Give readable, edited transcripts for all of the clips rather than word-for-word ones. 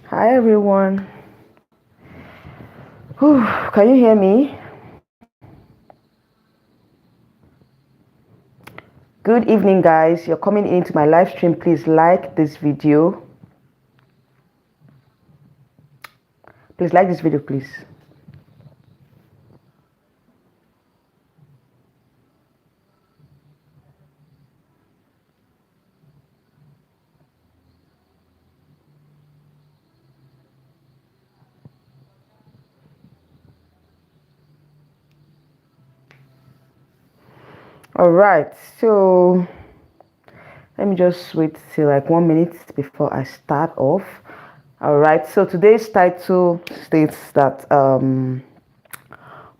Hi everyone. Whew, can you hear me? Good evening, guys. You're coming into my live stream. Please like this video. Please like this video, please. All right. So let me just wait till like 1 minute before I start off. All right. So today's title states that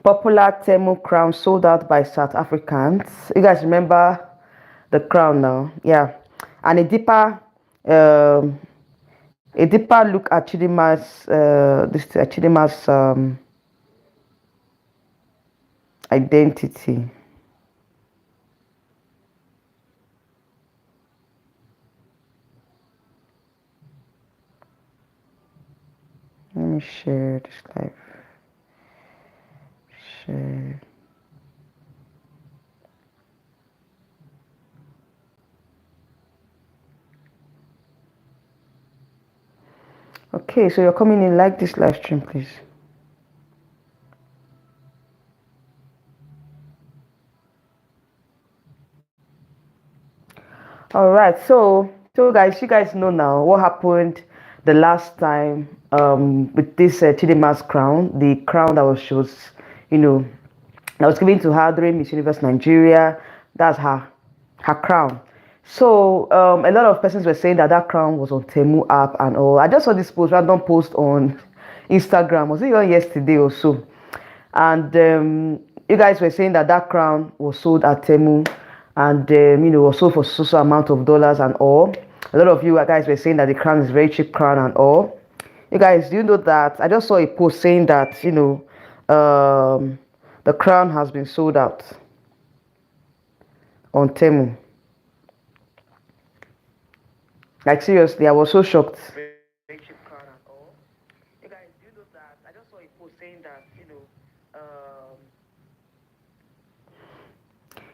popular Temu crown sold out by South Africans. You guys remember the crown now? Yeah. And um, a deeper look at Chidimma's identity. Let me share this live. Share. Okay, so you're coming in, like this live stream, please. All right, so guys, you guys know now what happened the last time with this Chidimma's crown, the crown that was you know that was given to her during Miss Universe Nigeria. That's her crown. So a lot of persons were saying that that crown was on Temu app and all. I just saw this random post on Instagram. Was it on yesterday or so? And you guys were saying that that crown was sold at Temu, and was sold for so amount of dollars and all. A lot of you guys were saying that the crown is very cheap crown and all. You guys, do you know that I just saw a post saying that the crown has been sold out on Temu. Like seriously, I was so shocked. Very cheap crown and all. You guys, do you know that I just saw a post saying that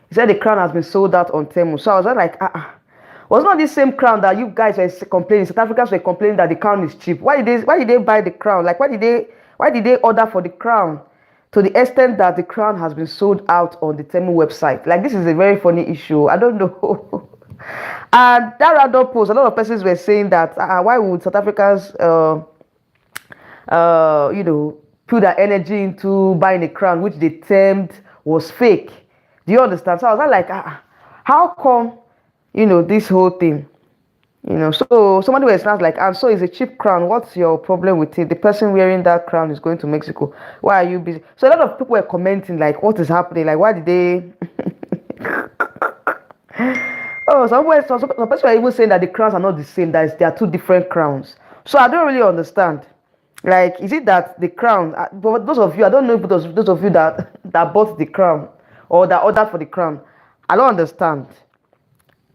he said the crown has been sold out on Temu. So I was like, was not this same crown that you guys were complaining? South Africans were complaining that the crown is cheap. Why did they buy the crown? Like why did they order for the crown? To the extent that the crown has been sold out on the Temu website. Like this is a very funny issue. I don't know. And that random post, a lot of persons were saying that why would South Africans put their energy into buying a crown which they termed was fake. Do you understand? So I was like, how come, this whole thing, so somebody was like, and so it's a cheap crown. What's your problem with it? The person wearing that crown is going to Mexico. Why are you busy? So a lot of people were commenting, like, what is happening? Like, why did they? Oh, some person were even saying that the crowns are not the same, that they are two different crowns. So I don't really understand. Like, is it that the crown, but those of you, I don't know if those of you that bought the crown or that ordered for the crown, I don't understand.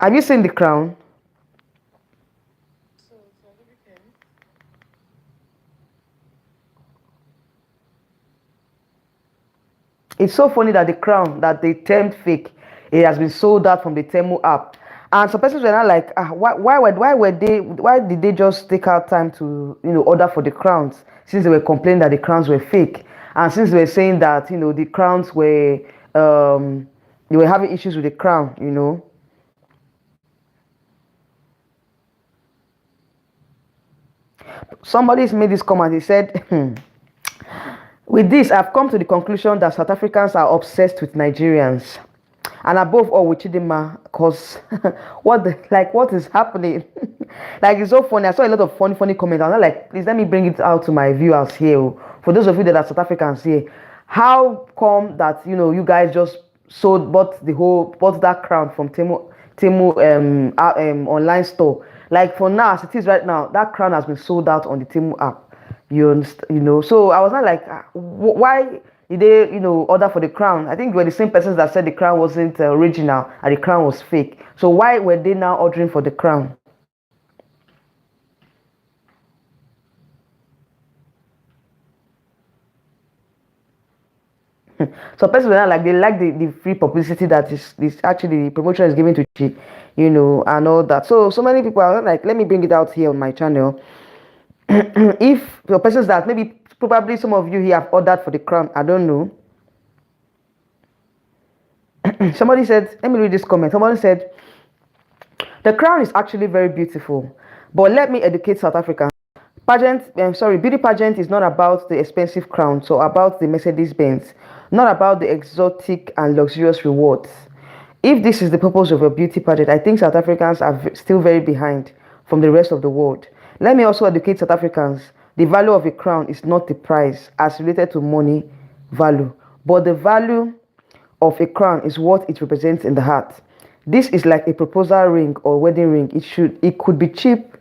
Have you seen the crown? It's so funny that the crown that they termed fake, it has been sold out from the Temu app. And some persons were not like, why did they just take out time to order for the crowns, since they were complaining that the crowns were fake, and since they were saying that the crowns were they were having issues with the crown. Somebody's made this comment. He said, with this, I've come to the conclusion that South Africans are obsessed with Nigerians, and above all with Chidimma, because what is happening? Like, it's so funny. I saw a lot of funny comments. I'm like, please let me bring it out to my viewers here. For those of you that are South Africans here, how come that you guys just bought that crown from Temu online store? Like, for now, as it is right now, that crown has been sold out on the Temu app. You understand? So I was not like, why did they, order for the crown? I think they were the same persons that said the crown wasn't original and the crown was fake. So why were they now ordering for the crown? So persons are like, they like the free publicity that is this actually the promotion is given to Chi, and all that. So many people are like, let me bring it out here on my channel. If the persons that maybe probably some of you here have ordered for the crown, I don't know. Somebody said, let me read this comment. Somebody said, the crown is actually very beautiful, but let me educate South Africans. Beauty pageant is not about the expensive crown, so about the Mercedes Benz, not about the exotic and luxurious rewards. If this is the purpose of a beauty pageant, I think South Africans are still very behind from the rest of the world. Let me also educate South Africans. The value of a crown is not the price as related to money value, but the value of a crown is what it represents in the heart. This is like a proposal ring or wedding ring. It could be cheap.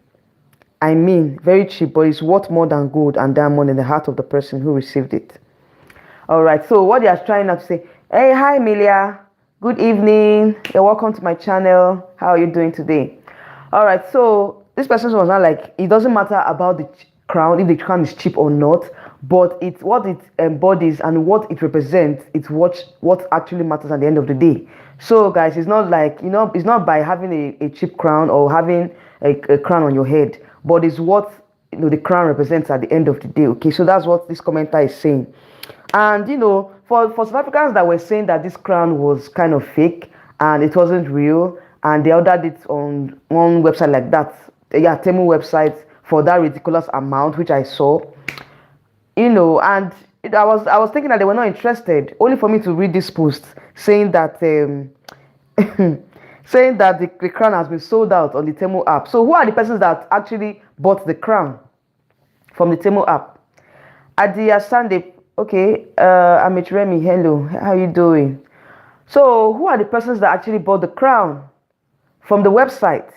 I mean, very cheap, but it's worth more than gold and diamond in the heart of the person who received it. All right. So what they are trying to say, hey, hi, Emilia. Good evening. You're welcome to my channel. How are you doing today? All right. So this person was not like, it doesn't matter about the crown, if the crown is cheap or not, but it's what it embodies and what it represents. It's what actually matters at the end of the day. So guys, it's not like, it's not by having a cheap crown or having a crown on your head, but it's what the crown represents at the end of the day. Okay, so that's what this commenter is saying. And for South Africans that were saying that this crown was kind of fake and it wasn't real, and they ordered it on one website like that, Temu website, for that ridiculous amount, which I saw, and I was thinking that they were not interested, only for me to read this post saying that saying that the crown has been sold out on the Temu app. So who are the persons that actually bought the crown from the Temu app? Adia Sunday, okay, Amit Remy, hello, how are you doing? So who are the persons that actually bought the crown from the website?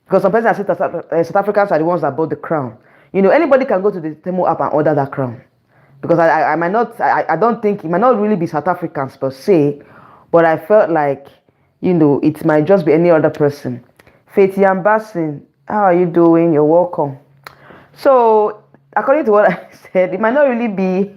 Because some persons South Africans are the ones that bought the crown. Anybody can go to the Temu app and order that crown. Because I might not, I don't think, it might not really be South Africans per se, but I felt like, it might just be any other person. Faith Yambasin, how are you doing? You're welcome. So, according to what I said, it might not really be,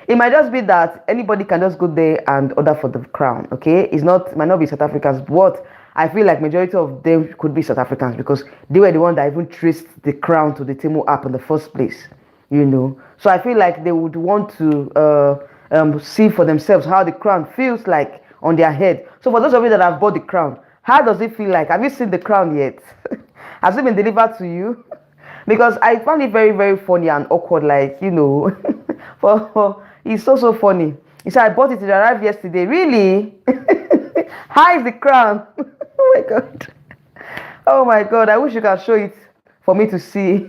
it might just be that anybody can just go there and order for the crown, okay? It might not be South Africans, but I feel like majority of them could be South Africans because they were the one that even traced the crown to the Temu app in the first place, So I feel like they would want to see for themselves how the crown feels like on their head. So for those of you that have bought the crown, how does it feel like? Have you seen the crown yet? Has it been delivered to you? Because I found it very, very funny and awkward, like, it's so funny. He said, I bought it arrived yesterday. Really? How is the crown? Oh my God. Oh my God. I wish you could show it for me to see.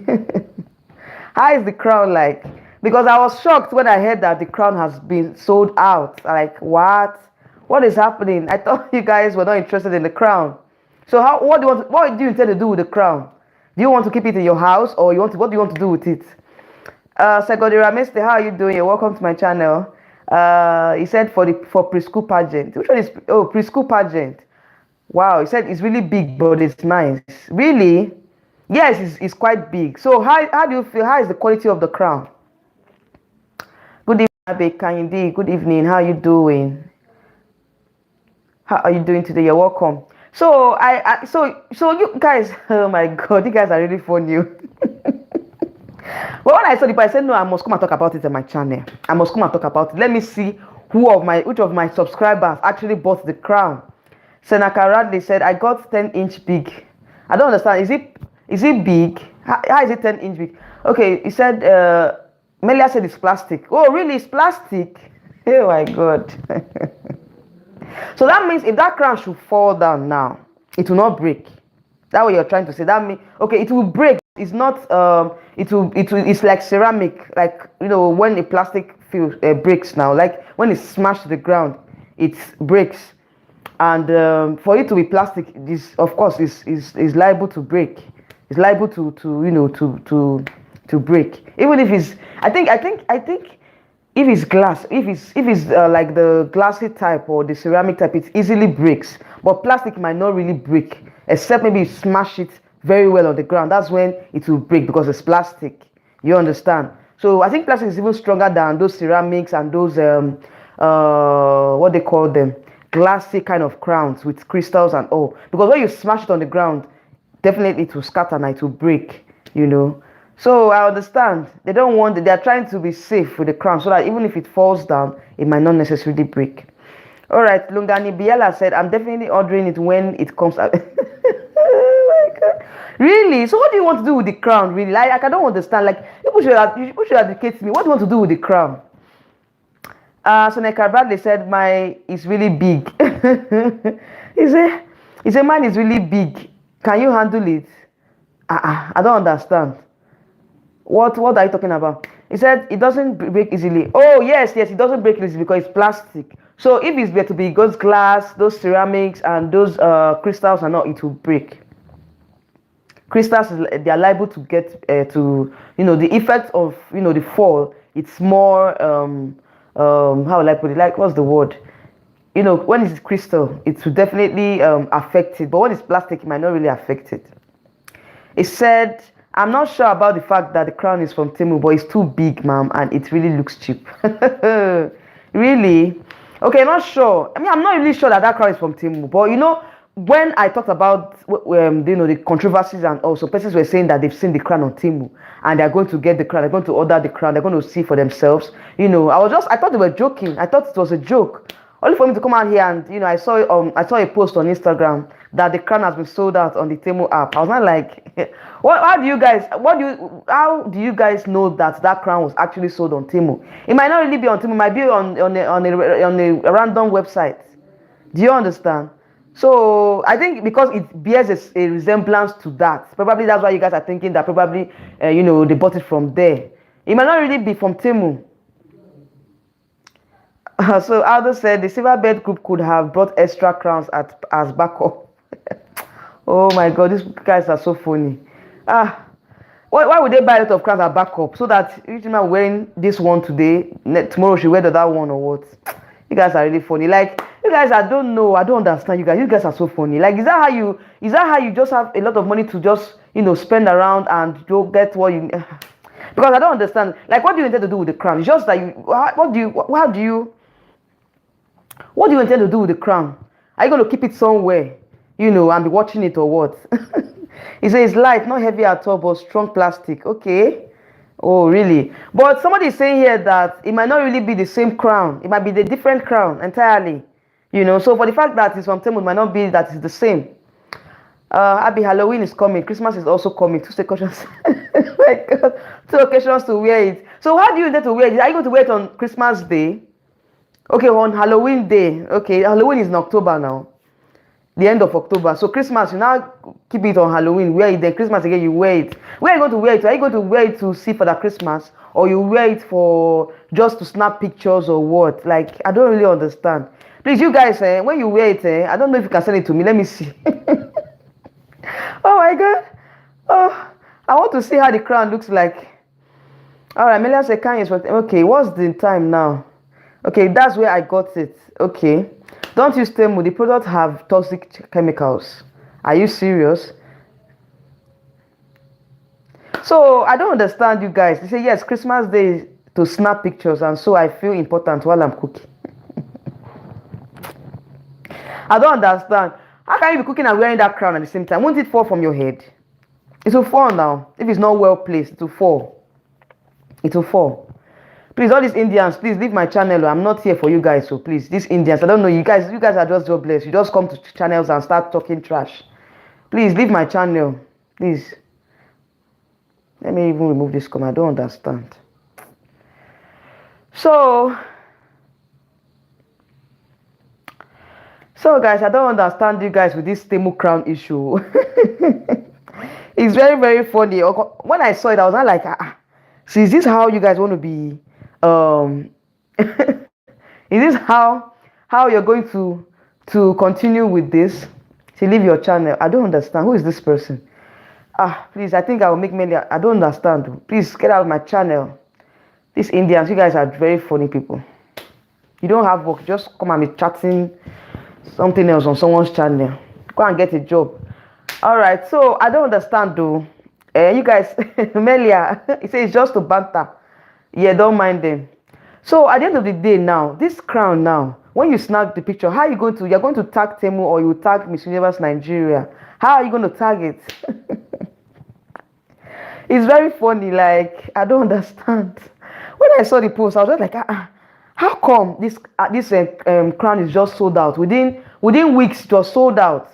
How is the crown like? Because I was shocked when I heard that the crown has been sold out. Like, what? What is happening? I thought you guys were not interested in the crown. So what do you intend to do with the crown? Do you want to keep it in your house, or what do you want to do with it? Segodira Meste, how are you doing? You're welcome to my channel. He said for preschool pageant. Which one is preschool pageant? Wow, he said it's really big, but it's nice. Really? Yes, it's quite big. So how do you feel? How is the quality of the crown? Good evening, Abe Kayinde. Good evening. How are you doing? How are you doing today? You're welcome. So so you guys, oh my God, you guys are really funny. But when I saw the I said, no, I must come and talk about it on my channel. I must come and talk about it. Let me see which of my subscribers actually bought the crown. Senaka Radley said, I got 10-inch big. I don't understand. Is it big? How is it 10-inch big? Okay, he said, Melia said it's plastic. Oh, really? It's plastic? Oh my God. So that means if that crown should fall down now, it will not break. That what you're trying to say. That means, okay, it will break. It's not, it's like ceramic, like, when a plastic breaks now, like when it's smashed to the ground, it breaks. And for it to be plastic, this, of course, is liable to break. It's liable to break. Even if it's, I think if it's glass, if it's like the glassy type or the ceramic type, it easily breaks. But plastic might not really break, except maybe you smash it very well on the ground. That's when it will break because it's plastic. You understand? So I think plastic is even stronger than those ceramics and those what they call them, glassy kind of crowns with crystals and all. Because when you smash it on the ground, definitely it will scatter and it will break, you know. So I understand they don't want it. They are trying to be safe with the crown so that even if it falls down, it might not necessarily break. All right, Lungani Biela said, I'm definitely ordering it when it comes out. Oh my God. Really? So what do you want to do with the crown? Really? Like I don't understand. Like people should educate me. What do you want to do with the crown? Seneca Bradley said, my is really big. He said, mine is really big. Can you handle it? I don't understand. What are you talking about? He said it doesn't break easily. Oh yes, it doesn't break easily because it's plastic. So if it's better to be those glass, those ceramics, and those crystals and all, it will break. Crystals, they are liable to get to, you know, the effect of, you know, the fall. It's more how will I put it? Like, what's the word? You know, when it's crystal, it will definitely affect it. But when it's plastic, it might not really affect it. It said, I'm not sure about the fact that the crown is from Temu, but it's too big, ma'am, and it really looks cheap. Really? Okay, not sure. I mean, I'm not really sure that crown is from Temu, but you know, when I talked about you know, the controversies and also persons were saying that they've seen the crown on Temu and they're going to get the crown, they're going to order the crown, they're going to see for themselves. You know, I thought they were joking. I thought it was a joke. Only for me to come out here and, you know, I saw a post on Instagram that the crown has been sold out on the Temu app. I was not like, how do you guys know that crown was actually sold on Temu? It might not really be on Temu, it might be on a random website. Do you understand? So I think because it bears a resemblance to that, probably that's why you guys are thinking that probably you know, they bought it from there. It might not really be from Temu. So Aldo said the Silverbird group could have brought extra crowns as backup. Oh my God, these guys are so funny. Why would they buy a lot of crowns as backup so that each man wearing this one today, tomorrow she wear the other one or what? You guys are really funny. Like, you guys, I don't know. I don't understand you guys. You guys are so funny. Like, is that how you just have a lot of money to just, you know, spend around and you get what you? Because I don't understand. Like, what do you intend to do with the crown? It's just that what do you intend to do with the crown? Are you going to keep it somewhere, you know, and be watching it or what? He says it's light, not heavy at all, but strong plastic. Okay. Oh, really? But somebody is saying here that it might not really be the same crown. It might be the different crown entirely. You know, so for the fact that it's from Temu, it might not be that it's the same. Abby, Halloween is coming. Christmas is also coming. 2 occasions. Oh my God. 2 occasions to wear it. So how do you intend to wear it? Are you going to wear it on Christmas Day? Okay, on Halloween Day. Okay, Halloween is in October now. The end of October. So Christmas, you now keep it on Halloween. Wear it. Then Christmas again, you wear it. Where are you going to wear it? Are you going to wear it to see for that Christmas? Or you wear it for just to snap pictures or what? Like, I don't really understand. Please, you guys, when you wear it, I don't know if you can send it to me. Let me see. Oh my God. Oh, I want to see how the crown looks like. All right, Melia said, okay, what's the time now? Okay, that's where I got it. Okay. Don't use Temu. The products have toxic chemicals. Are you serious? So I don't understand you guys. They say, yes, Christmas Day to snap pictures, and so I feel important while I'm cooking. I don't understand. How can you be cooking and wearing that crown at the same time? Won't it fall from your head? It will fall now. If it's not well placed, it will fall. It will fall. Please, all these Indians, please leave my channel. I'm not here for you guys, so please, these Indians, I don't know, you guys are just jobless. You just come to channels and start talking trash. Please leave my channel. Please. Let me even remove this comment. I don't understand. So guys, I don't understand you guys with this Temu crown issue. It's very, very funny. When I saw it, I was not like, so is this how you guys want to be? Is this how you're going to continue with this? To leave your channel? I don't understand. Who is this person? Please, I think I will make many. I don't understand. Please get out of my channel. These Indians, you guys are very funny people. You don't have work, just come and be chatting something else on someone's channel. Go and get a job. All right, so I don't understand though. You guys, Melia, he says it's just to banter. Yeah, don't mind them. So at the end of the day now, this crown now, when you snap the picture, how are you going to, you're going to tag Temu or you tag Miss Universe Nigeria? How are you going to tag it? It's very funny, like, I don't understand. When I saw the post, I was just like, how come this crown is just sold out? Within weeks, it was sold out.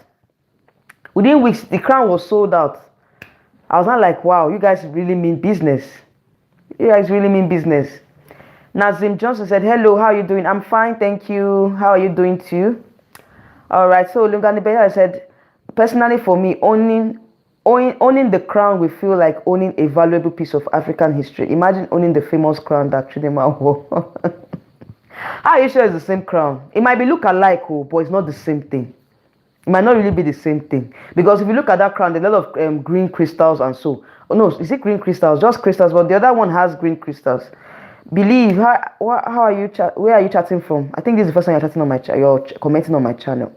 Within weeks, the crown was sold out. I was not like, wow, you guys really mean business. You guys really mean business. Nazim Johnson said, hello, how are you doing? I'm fine, thank you. How are you doing too? All right, so Lungani Beya said, personally for me, owning the crown will feel like owning a valuable piece of African history. Imagine owning the famous crown that Chidimma wore. How are you sure it's the same crown? It might be look alike, but it's not the same thing. It might not really be the same thing. Because if you look at that crown, there's a lot of green crystals and so. Oh no, is it green crystals? Just crystals, but the other one has green crystals. Believe, how are you, where are you chatting from? I think this is the first time you're chatting on my you're commenting on my channel.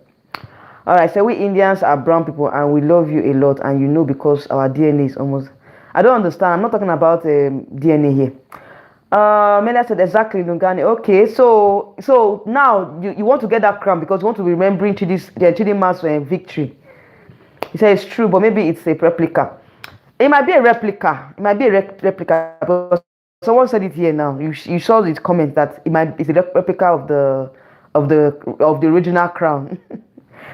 All right, so we Indians are brown people and we love you a lot, and you know, because our DNA is almost, I don't understand, I'm not talking about DNA here. Melia said exactly, Lungani. Okay, so now you want to get that crown because you want to be remembering Chidimma's victory. He said it's true, but maybe it's a replica. It might be a replica. It might be a replica. But someone said it here now. You saw the comment that it's a replica of the original crown.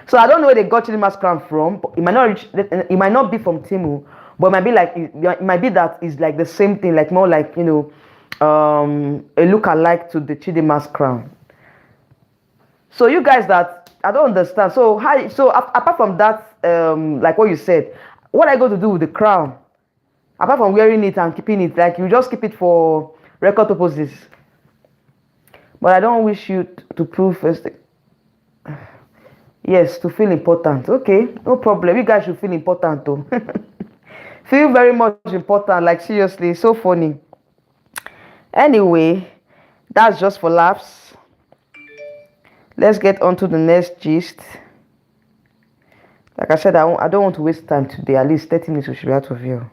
So I don't know where they got Chidimma's crown from. But it might not be from Temu, but it might be like it might be that it's like the same thing, like more like, you know, a look-alike to the Chidimma's crown. So you guys, that I don't understand. So apart from that, like what you said, what are you going to do with the crown? Apart from wearing it and keeping it, like you just keep it for record purposes. But I don't wish you to prove first. Yes, to feel important. Okay, no problem. You guys should feel important too. Feel very much important. Like seriously, so funny. Anyway, that's just for laughs. Let's get on to the next gist. Like I said, I don't want to waste time today. At least 30 minutes we should be out of here.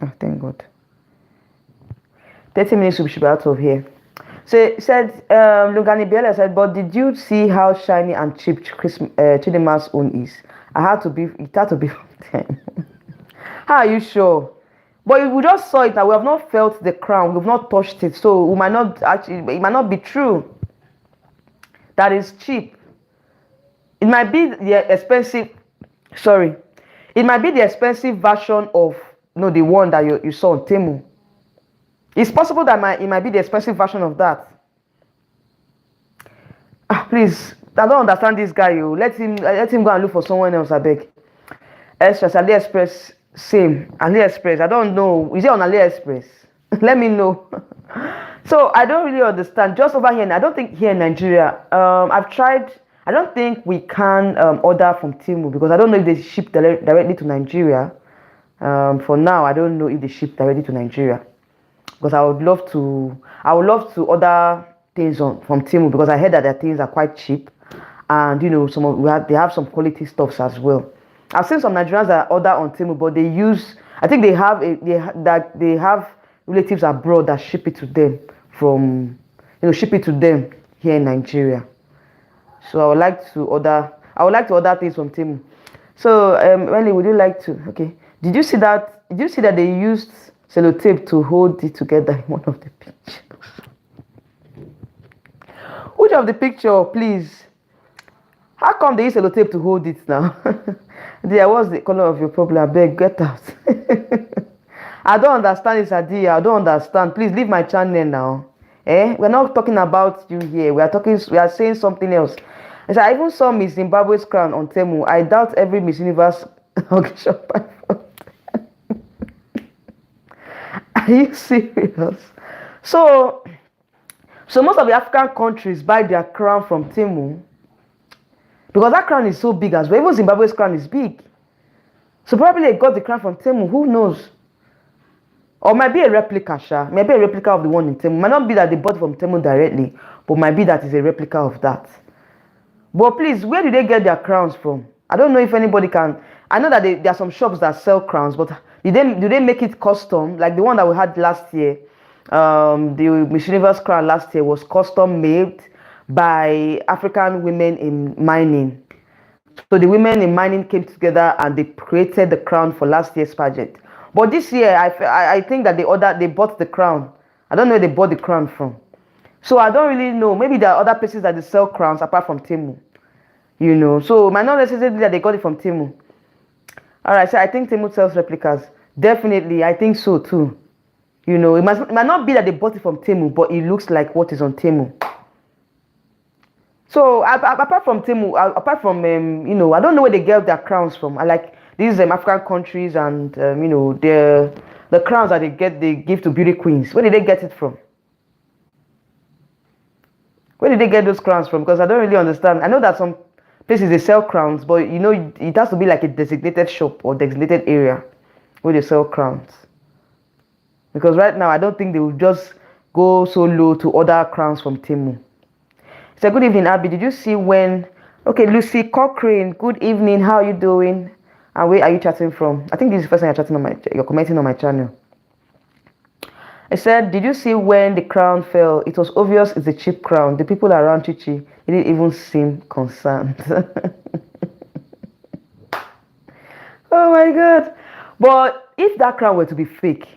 Oh, thank God. 30 minutes we should be out of here. So it said, Lugani Biela said, but did you see how shiny and cheap Chidimma's own is? It had to be from them. How are you sure? But we just saw it and we have not felt the crown, we've not touched it, so we might not actually, it might not be true. That is cheap. It might be the expensive, sorry. It might be the expensive version of, no, the one that you saw on Temu. It's possible that it might be the expensive version of that. Please, I don't understand this guy. You let him go and look for someone else. I beg. Express, AliExpress, same. AliExpress. I don't know. Is it on AliExpress? Let me know. So I don't really understand. Just over here, I don't think here in Nigeria. I've tried. I don't think we can order from Temu because I don't know if they ship directly to Nigeria. For now, I don't know if they ship directly to Nigeria. Because I would love to order things from Temu because I heard that their things are quite cheap, and you know they have some quality stuffs as well. I've seen some Nigerians that order on Temu, but they use, I think they have relatives abroad that ship it to them here in Nigeria. So I would like to order things from Temu. So Wendy, would you like to? Okay. Did you see that they used sellotape to hold it together in one of the pictures? Which of the picture, please? How come they use sellotape to hold it now? What's the color of your problem? I beg, get out. I don't understand this idea. I don't understand. Please leave my channel now. We're not talking about you here. We are saying something else. I even saw Miss Zimbabwe's crown on Temu. I doubt every Miss Universe auction. Are you serious? So most of the African countries buy their crown from Temu because that crown is so big as well. Even Zimbabwe's crown is big. So probably they got the crown from Temu. Who knows? Or might be a replica, maybe a replica of the one in Temu. Might not be that they bought from Temu directly, but might be that it's a replica of that. But please, where do they get their crowns from? I don't know if anybody can. I know that there are some shops that sell crowns, but do they make it custom like the one that we had last year? The Miss Universe crown last year was custom made by African women in mining. So the women in mining came together and they created the crown for last year's pageant. But this year, I think that they bought the crown. I don't know where they bought the crown from. So I don't really know. Maybe there are other places that they sell crowns apart from Temu. So it might not necessarily that they got it from Temu. All right, so I think Temu sells replicas. Definitely, I think so too. It might not be that they bought it from Temu, but it looks like what is on Temu. So apart from Temu, apart from I don't know where they get their crowns from. I like these African countries and the crowns that they give to beauty queens. Where did they get it from? Where did they get those crowns from? Because I don't really understand. I know that some places they sell crowns, but it has to be like a designated shop or designated area where they sell crowns. Because right now I don't think they will just go so low to order crowns from Temu. So good evening, Abby. Did you see when? Okay, Lucy Cochrane. Good evening. How are you doing? And where are you chatting from? I think this is the first time you're commenting on my channel. I said, did you see when the crown fell? It was obvious it's a cheap crown. The people around Chichi didn't even seem concerned. Oh my God! But if that crown were to be fake,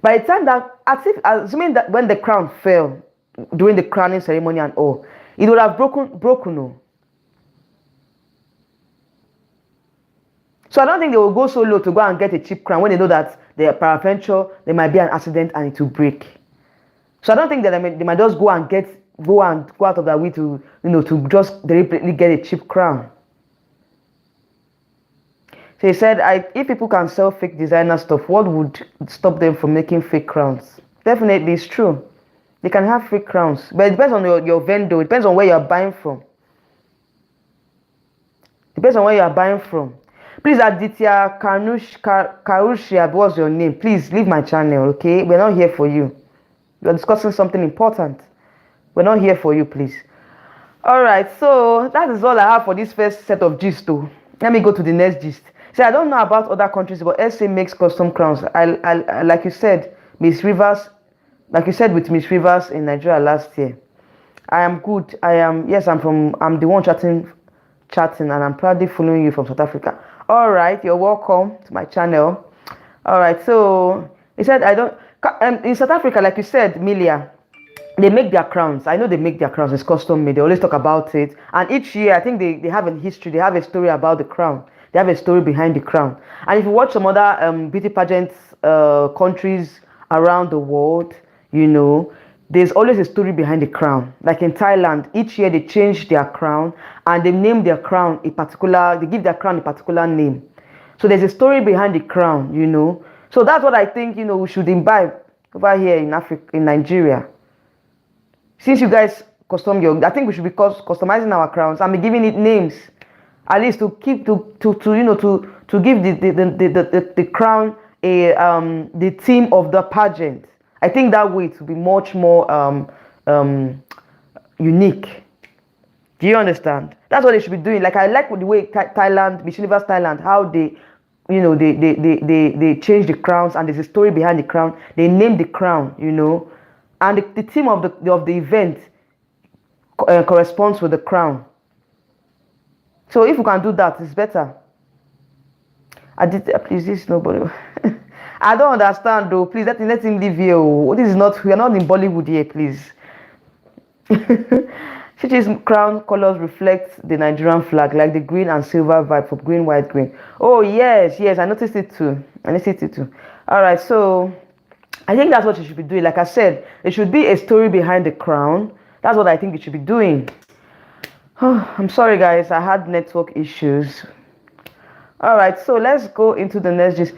by the time that, assuming that when the crown fell during the crowning ceremony and all, it would have broken. No. So I don't think they will go so low to go and get a cheap crown when they know that they are peradventure, there might be an accident and it will break. So I don't think that they might just go out of their way to to just deliberately get a cheap crown. So he said, if people can sell fake designer stuff, what would stop them from making fake crowns? Definitely, it's true. They can have fake crowns, but it depends on your vendor. It depends on where you're buying from. Depends on where you're buying from. Please, Aditya Karushia, what's your name? Please leave my channel, okay? We're not here for you. We're discussing something important. We're not here for you, please. All right, so that is all I have for this first set of gist, though. Let me go to the next gist. See, I don't know about other countries, but SA makes custom crowns. I like you said, Miss Rivers, like you said with Miss Rivers in Nigeria last year. I am good. I'm the one chatting, and I'm proudly following you from South Africa. All right, you're welcome to my channel. All right, so he said in South Africa, like you said, Milia, they make their crowns. I know they make their crowns. It's custom made. They always talk about it, and each year I think they have a history. They have a story about the crown. They have a story behind the crown. And if you watch some other beauty pageants countries around the world, there's always a story behind the crown. Like in Thailand, each year they change their crown and they name their crown they give their crown a particular name. So there's a story behind the crown, So that's what I think, we should imbibe over here in Africa, in Nigeria. Since you guys I think we should be customizing our crowns and be giving it names. At least to keep to give the crown the theme of the pageant. I think that way it will be much more unique. Do you understand? That's what they should be doing. Like I like the way Thailand, Miss Universe Thailand, how they change the crowns and there's a story behind the crown. They name the crown, and the theme of the event corresponds with the crown. So if you can do that, it's better. Please, this nobody. I don't understand though. Please let him leave here. This is not. We are not in Bollywood here, please. Chichi's crown colors reflect the Nigerian flag, like the green and silver vibe from green, white, green. Oh yes, I noticed it too. All right, so I think that's what you should be doing. Like I said, there should be a story behind the crown. That's what I think you should be doing. Oh, I'm sorry guys, I had network issues. All right, so let's go into the next gist.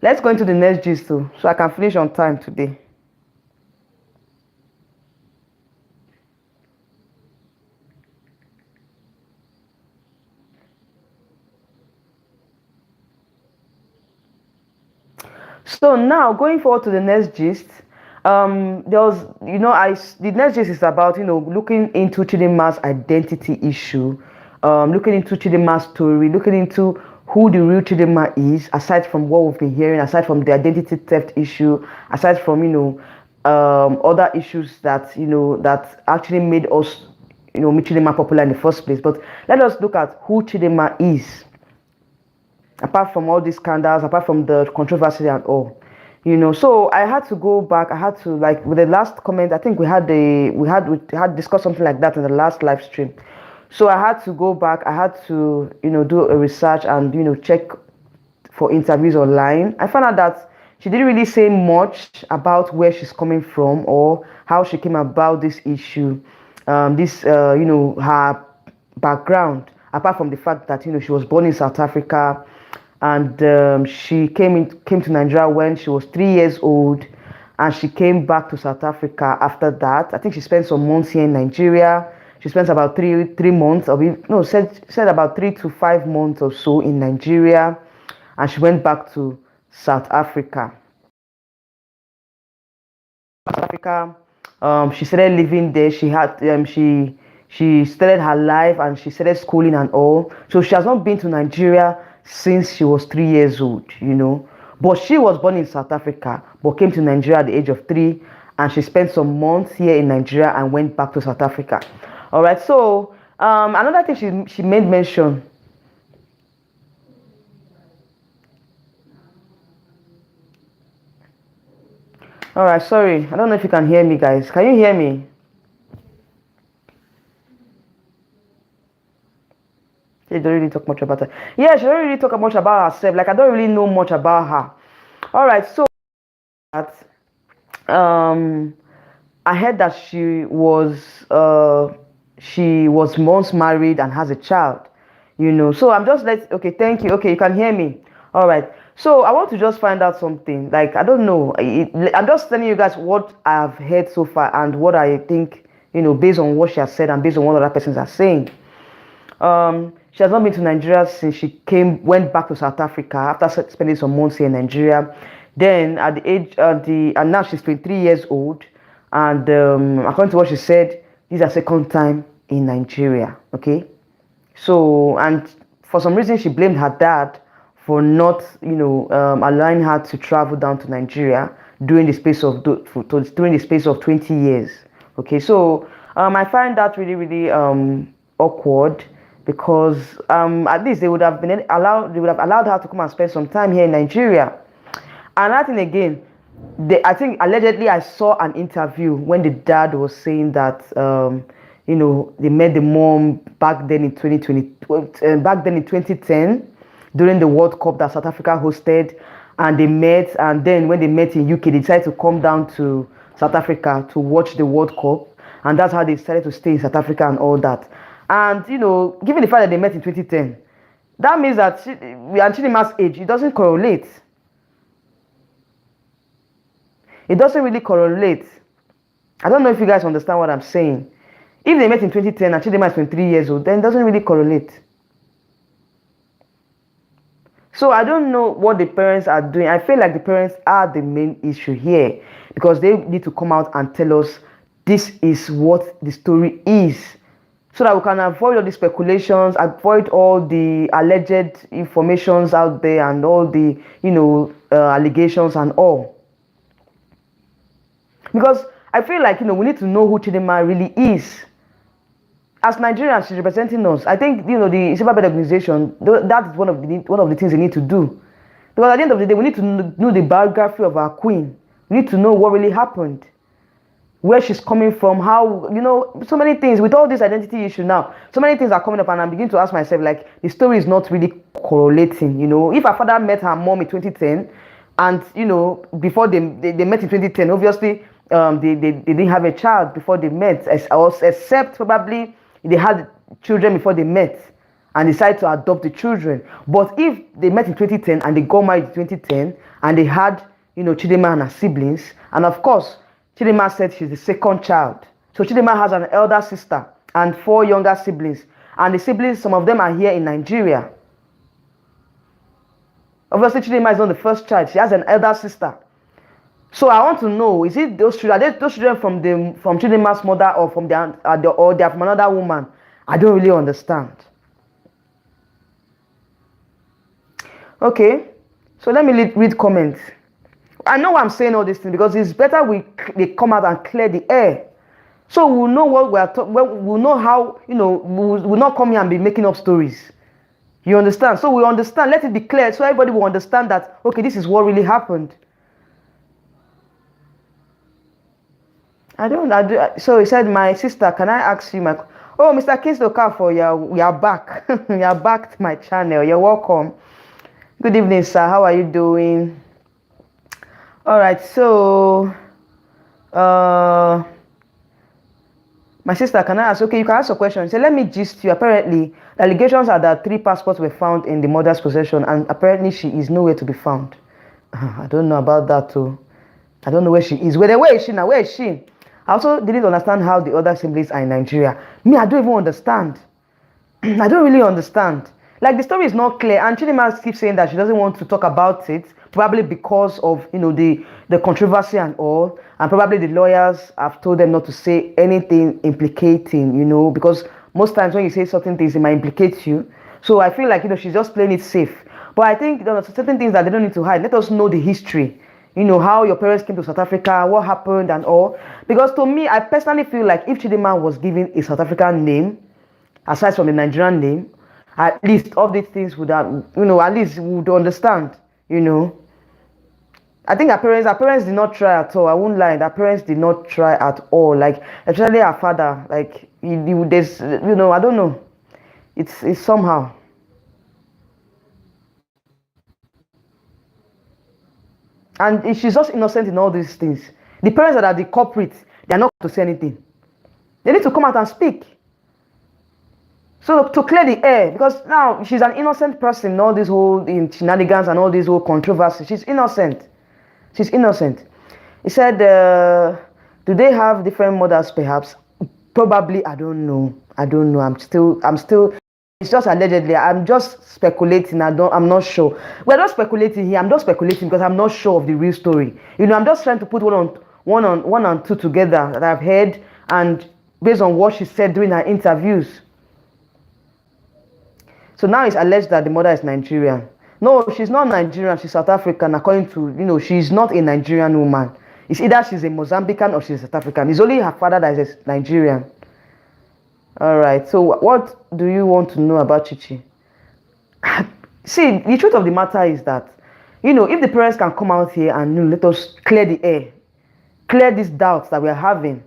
Let's go into the next gist too, so I can finish on time today. So now going forward to the next gist, the next gist is about looking into Chidimma's identity issue, looking into Chidimma's story, looking into who the real Chidimma is, aside from what we've been hearing, aside from the identity theft issue, aside from other issues that that actually made us make Chidimma popular in the first place. But let us look at who Chidimma is, apart from all these scandals, apart from the controversy and all. So I had to go back. I had to, like, with the last comment, I think we had discussed something like that in the last live stream. So I had to go back. I had to do a research and check for interviews online. I found out that she didn't really say much about where she's coming from or how she came about this issue, her background, apart from the fact that she was born in South Africa, and she came to Nigeria when she was 3 years old, and she came back to South Africa after that. I think she spent some months here in Nigeria. She spent about three months, said about 3 to 5 months or so in Nigeria, and she went back to South Africa. She started living there. She started her life and she started schooling and all. So she has not been to Nigeria since she was 3 years old, But she was born in South Africa, but came to Nigeria at the age of 3, and she spent some months here in Nigeria and went back to South Africa. All right. So another thing she made mention. All right. Sorry, I don't know if you can hear me, guys. Can you hear me? She don't really talk much about her. Yeah, she don't really talk much about herself. Like, I don't really know much about her. All right, so that I heard that she was once married and has a child. So I'm just okay, thank you. Okay, you can hear me. All right. So I want to just find out something. Like, I don't know. I'm just telling you guys what I've heard so far and what I think, based on what she has said and based on what other persons are saying. She has not been to Nigeria since she went back to South Africa after spending some months here in Nigeria. Then at the age and now she's 23 years old, and according to what she said, this is her second time in Nigeria. Okay, so, and for some reason she blamed her dad for not allowing her to travel down to Nigeria during the space of 20 years. Okay, so I find that really, really awkward, because at least they would have allowed her to come and spend some time here in Nigeria. And I think again, I think allegedly I saw an interview when the dad was saying that they met the mom back then in 2010 during the World Cup that South Africa hosted, and they met, and then when they met in UK, they decided to come down to South Africa to watch the World Cup, and that's how they decided to stay in South Africa and all that. And given the fact that they met in 2010, that means that Chidimma's age, it doesn't correlate. It doesn't really correlate. I don't know if you guys understand what I'm saying. If they met in 2010 and Chidimma is 23 years old, then it doesn't really correlate. So I don't know what the parents are doing. I feel like the parents are the main issue here, because they need to come out and tell us this is what the story is, so that we can avoid all the speculations, avoid all the alleged informations out there and all the allegations and all. Because I feel like we need to know who Chidimma really is. As Nigerians, she's representing us. I think the Civil Bed Organization, that's one of the things they need to do. Because at the end of the day, we need to know the biography of our queen. We need to know what really happened, where she's coming from, how, so many things. With all this identity issue now, so many things are coming up, and I'm beginning to ask myself, like, the story is not really correlating. If her father met her mom in 2010, and before they met in 2010, obviously they didn't have a child before they met, except probably they had children before they met and decided to adopt the children. But if they met in 2010 and they got married in 2010 and they had Chidimma and her siblings, and of course Chidimma said she's the second child, so Chidimma has an elder sister and 4 younger siblings, and the siblings, some of them are here in Nigeria. Obviously Chidimma is not the first child, she has an elder sister. So I want to know, is it those children? Are they those children from Chidimma's mother, or from they are from another woman? I don't really understand. Okay, so let me read comments. I know why I'm saying all these things, because it's better they come out and clear the air, so we'll know what we'll know how, we'll not come here and be making up stories. You understand? So we understand. Let it be clear, so everybody will understand that, okay, this is what really happened. So he said, my sister, can I ask you my... Oh, Mr. Kingston Okafor, you're back. You're back to my channel. You're welcome. Good evening, sir. How are you doing? All right, so my sister, can I ask? Okay, you can ask a question. So let me gist you. Apparently, the allegations are that 3 passports were found in the mother's possession, and apparently she is nowhere to be found. I don't know about that too. I don't know where she is. Where is she now? Where is she? I also didn't understand how the other siblings are in Nigeria. Me, I don't even understand. I don't really understand. Like, the story is not clear, and Chidimma keeps saying that she doesn't want to talk about it, probably because of, the controversy and all, and probably the lawyers have told them not to say anything implicating, because most times when you say certain things, it might implicate you. So I feel like, she's just playing it safe. But I think there are certain things that they don't need to hide. Let us know the history. How your parents came to South Africa, what happened and all. Because to me, I personally feel like if Chidimma was given a South African name, aside from the Nigerian name, at least all these things would have, at least we would understand, I think her parents did not try at all. I won't lie, her parents did not try at all. Like, especially her father, like, there's, I don't know. It's somehow. And she's just innocent in all these things. The parents that are the culprits, they are not going to say anything. They need to come out and speak. So to clear the air, because now she's an innocent person in all this whole shenanigans and all this whole controversy. She's innocent. She's innocent. He said, do they have different mothers perhaps? Probably, I don't know. I'm still, it's just allegedly. I'm just speculating. I'm not sure. We're not speculating here. I'm just speculating because I'm not sure of the real story. I'm just trying to put one and two together that I've heard, and based on what she said during her interviews. So now it's alleged that the mother is Nigerian. No, she's not Nigerian. She's South African. According to, she's not a Nigerian woman. It's either she's a Mozambican or she's South African. It's only her father that is a Nigerian. All right. So what do you want to know about Chichi? See, the truth of the matter is that, if the parents can come out here and let us clear the air, clear these doubts that we're having,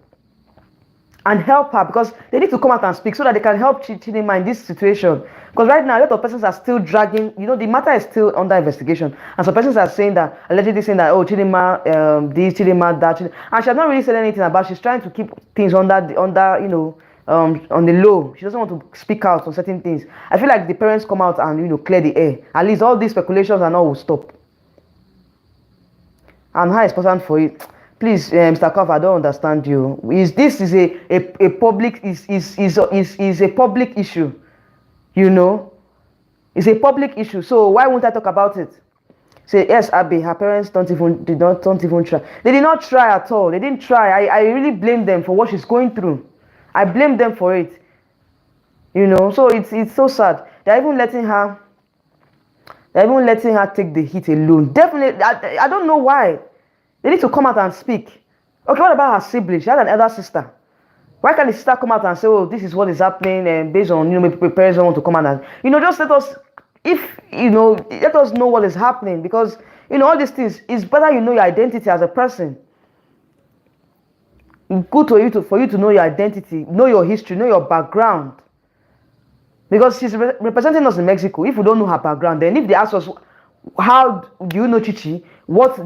and help her, because they need to come out and speak so that they can help Chidimma in this situation. Because right now, a lot of persons are still dragging, the matter is still under investigation. And some persons are saying that, allegedly saying that, oh, Chidimma, this, Chidimma, that. And she has not really said anything about it. She's trying to keep things on the low. She doesn't want to speak out on certain things. I feel like the parents come out and, clear the air. At least all these speculations and all will stop. And how is important for it? Please, Mr. Koff, I don't understand you. This is a public is a public issue, It's a public issue. So why won't I talk about it? Say yes, Abby. Her parents don't even try. They did not try at all. They didn't try. I really blame them for what she's going through. I blame them for it. So it's so sad. They're even letting her take the hit alone. Definitely, I don't know why. They need to come out and speak. Okay, what about her sibling? She has an elder sister. Why can't the sister come out and say, oh, this is what is happening, and based on, maybe parents don't want to come out and, just let us, let us know what is happening, because, all these things, it's better your identity as a person. It's good for you to know your identity, know your history, know your background. Because she's representing us in Mexico. If we don't know her background, then if they ask us, how do you know Chichi? What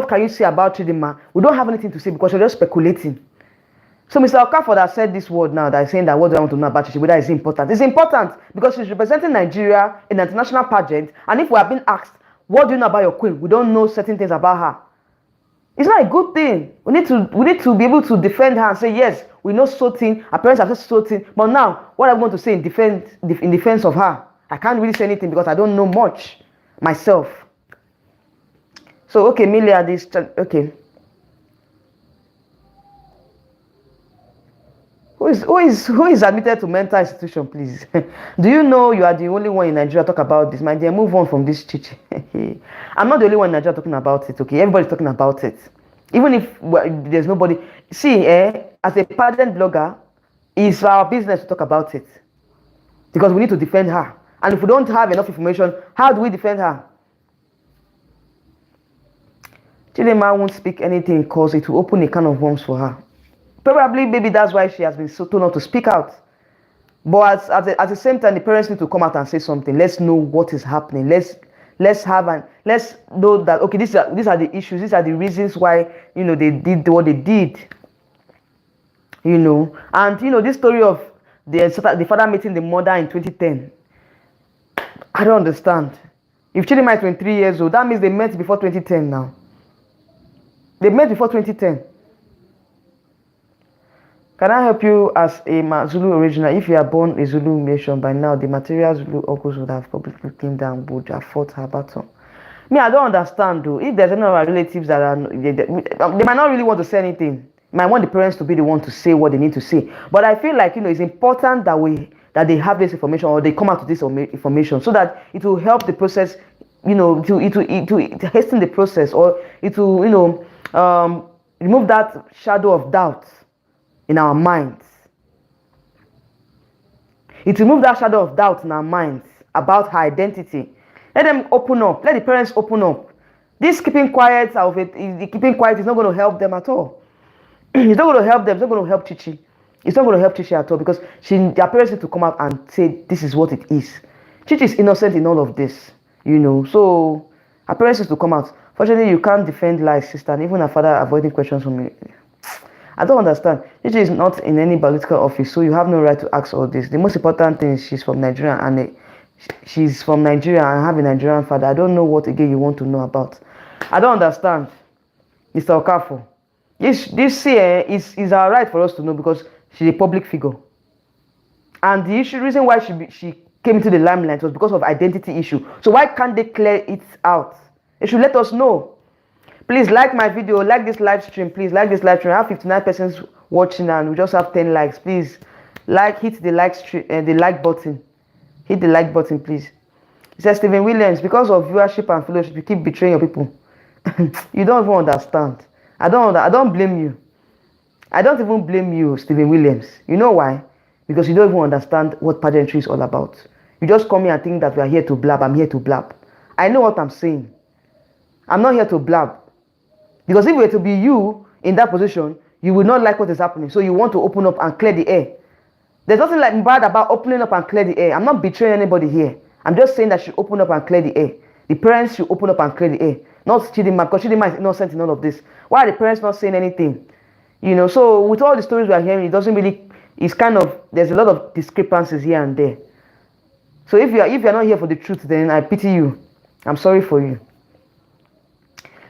can you say about Chidimma? We don't have anything to say because we're just speculating. So Mr. Okafor that said this word now, that is saying that what do I want to know about Chichi, whether it's important. It's important because she's representing Nigeria in an international pageant, and if we have been asked, what do you know about your queen? We don't know certain things about her. It's not a good thing. We need to be able to defend her and say, yes, we know certain, our parents have said certain, but now what I'm going to say in defense of her, I can't really say anything because I don't know much myself. So okay, Milia, okay. Who Who is admitted to mental institution, please? Do you know you are the only one in Nigeria talk about this? My dear, move on from this chichi. I'm not the only one in Nigeria talking about it, okay? Everybody's talking about it. Even if there's nobody. See, as a pageant blogger, it's our business to talk about it. Because we need to defend her. And if we don't have enough information, how do we defend her? Chidimma won't speak anything because it will open a can of worms for her. Probably, maybe that's why she has been so told not to speak out. But at the same time, the parents need to come out and say something. Let's know what is happening. Let's know that, okay, these are the issues. These are the reasons why, they did what they did. And this story of the father meeting the mother in 2010. I don't understand. If Chidimma is 23 years old, that means they met before 2010 now. They met before 2010. Can I help you as a Zulu original? If you are born a Zulu nation by now, the material Zulu uncles would have publicly claimed and would have fought her battle. Me, I don't understand though. If there's any of our relatives that are, they might not really want to say anything. Might want the parents to be the one to say what they need to say. But I feel like it's important that they have this information, or they come out with this information, so that it will help the process. It will hasten the process, or it will remove that shadow of doubt in our minds. It will remove that shadow of doubt in our minds about her identity. Let them open up. Let the parents open up. This keeping quiet is not going to help them at all. It's not going to help them. It's not going to help Chichi. It's not going to help Chichi at all, because their parents need to come out and say this is what it is. Chichi is innocent in all of this, So her parents need to come out. Fortunately, you can't defend lies, sister. And even her father avoiding questions from me. I don't understand. Chichi is not in any political office, so you have no right to ask all this. The most important thing is she's from Nigeria, and she's from Nigeria and have a Nigerian father. I don't know what again you want to know about. I don't understand, Mr. Okafo. This here is our right for us to know, because she's a public figure. And the reason why she came into the limelight was because of identity issue. So why can't they clear it out? They should let us know. Please like my video, like this live stream. Please like this live stream. I have 59 persons watching and we just have 10 likes. Please hit the like button. Hit the like button, please. It says Stephen Williams, because of viewership and fellowship, you keep betraying your people. You don't even understand. I don't blame you. I don't even blame you, Stephen Williams. You know why? Because you don't even understand what pageantry is all about. You just come here and think that we are here to blab. I'm here to blab. I know what I'm saying. I'm not here to blab. Because if it were to be you in that position, you would not like what is happening. So you want to open up and clear the air. There's nothing like bad about opening up and clear the air. I'm not betraying anybody here. I'm just saying that you open up and clear the air. The parents should open up and clear the air. Not Chidimma, because Chidimma is innocent in all of this. Why are the parents not saying anything? So with all the stories we are hearing, it doesn't really, there's a lot of discrepancies here and there. So if you're not here for the truth, then I pity you. I'm sorry for you.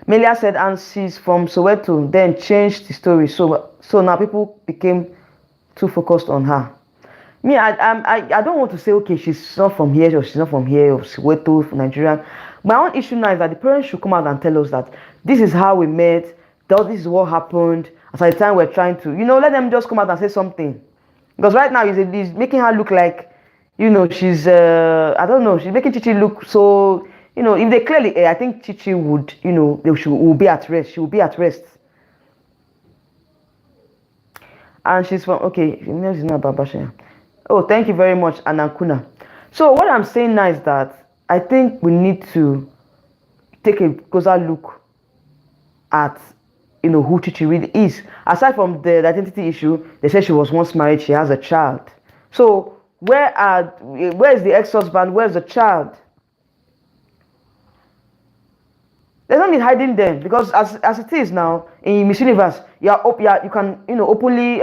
Melia said, and she's from Soweto, then changed the story. So now people became too focused on her. Me, I don't want to say, okay, she's not from here, or she's not from here, or Soweto, from Nigeria. My own issue now is that the parents should come out and tell us that this is how we met, this is what happened. As at the time we're trying to, let them just come out and say something. Because right now he's making her look like, she's, I don't know, she's making Chichi look so, if they clearly, I think Chichi would, will be at rest. She will be at rest. And she's from, okay, she's not Babasha. Oh, thank you very much, Anankuna. So what I'm saying now is that I think we need to take a closer look at, who Chichi really is. Aside from the identity issue, they said she was once married, she has a child. So where is the ex-husband? Where's the child? There's no need hiding them, because as it is now in Miss Universe, you can openly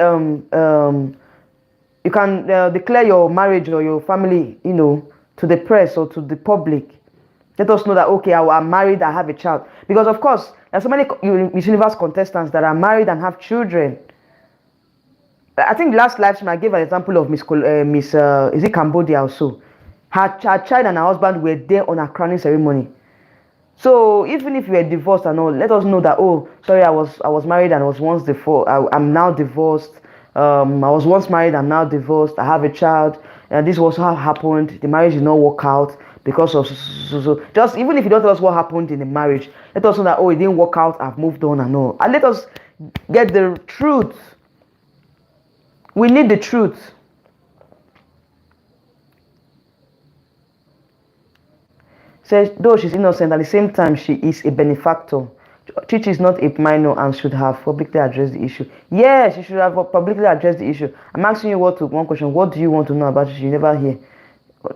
you can declare your marriage or your family to the press or to the public. Let us know that, okay, I'm married, I have a child. Because of course there's so many Miss Universe contestants that are married and have children. I think last live stream I gave an example of Miss is it Cambodia also. Her child and her husband were there on her crowning ceremony. So even if you were divorced and all, let us know that, oh, sorry, I was married and I was once before. I'm now divorced. I was once married, I'm now divorced, I have a child, and this was how happened. The marriage did not work out because of just even if you don't tell us what happened in the marriage, let us know that oh, it didn't work out, I've moved on and all. And let us get the truth. We need the truth. Says though she's innocent, at the same time she is a benefactor. Chichi is not a minor and should have publicly addressed the issue. Yes, she should have publicly addressed the issue. I'm asking you one question. What do you want to know about Chichi? You never hear.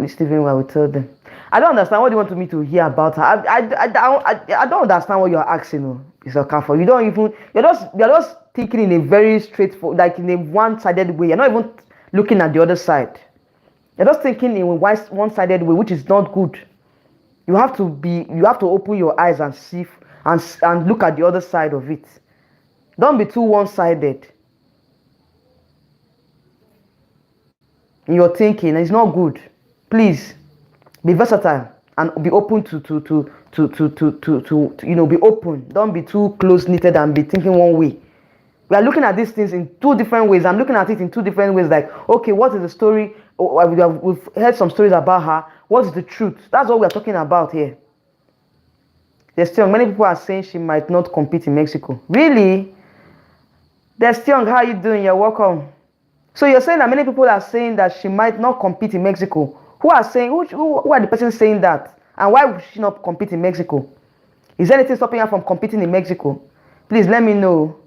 Stephen, I will tell them. I don't understand what you want me to hear about her. I don't understand what you're asking, Mr. Kafo. You don't even you're just thinking in a very straightforward, like in a one-sided way. You're not even looking at the other side. You're just thinking in a one-sided way, which is not good. You have to open your eyes and see and look at the other side of it. Don't be too one-sided in your thinking. It's not good. Please be versatile and be open to be open. Don't be too close-knitted and be thinking one way. We are looking at these things in two different ways. I'm looking at it in two different ways. Like, okay, what is the story? We've heard some stories about her. What is the truth? That's what we are talking about here. There's still many people are saying she might not compete in Mexico. Really? There's still how are you doing? You're welcome. So you're saying that many people are saying that she might not compete in Mexico. Who are the persons saying that? And why would she not compete in Mexico? Is there anything stopping her from competing in Mexico? Please let me know.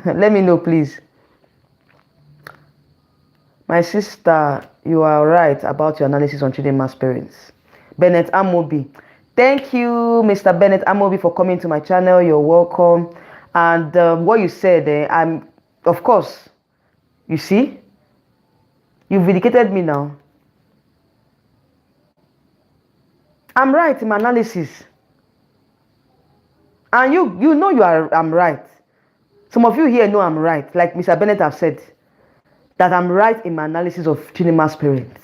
Let me know, please. My sister, you are right about your analysis on Chidimma's parents. Bennett Amobi. Thank you, Mr. Bennett Amobi, for coming to my channel. You're welcome. And what you said, of course, you see, you've vindicated me now. I'm right in my analysis. And you know I'm right. Some of you here know I'm right. Like Mr. Bennett have said, that I'm right in my analysis of Chidimma's parents.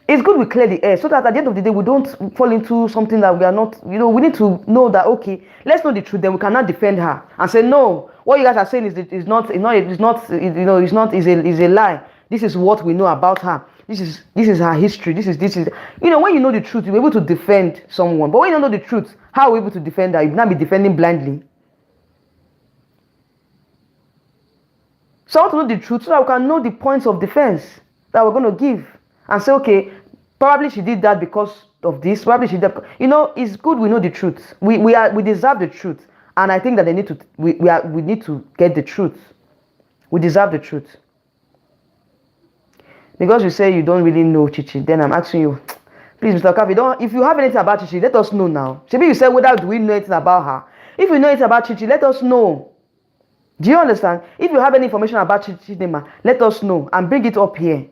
It's good we clear the air so that at the end of the day we don't fall into something that we are not, we need to know that, okay, let's know the truth, then we cannot defend her and say, no, what you guys are saying is a lie. This is what we know about her. This is her history. This is when you know the truth, you're able to defend someone. But when you don't know the truth, how are we able to defend her? You will not be defending blindly. So I want to know the truth so that we can know the points of defense that we're going to give. And say, okay, probably she did that because of this. Probably she did. It's good we know the truth. We deserve the truth, and I think that we need to get the truth. We deserve the truth. Because you say you don't really know Chichi, then I'm asking you, please, Mr. Kavi, if you have anything about Chichi, let us know now. Maybe you said whether do we know anything about her. If you know anything about Chichi, let us know. Do you understand? If you have any information about Chidimma, let us know and bring it up here.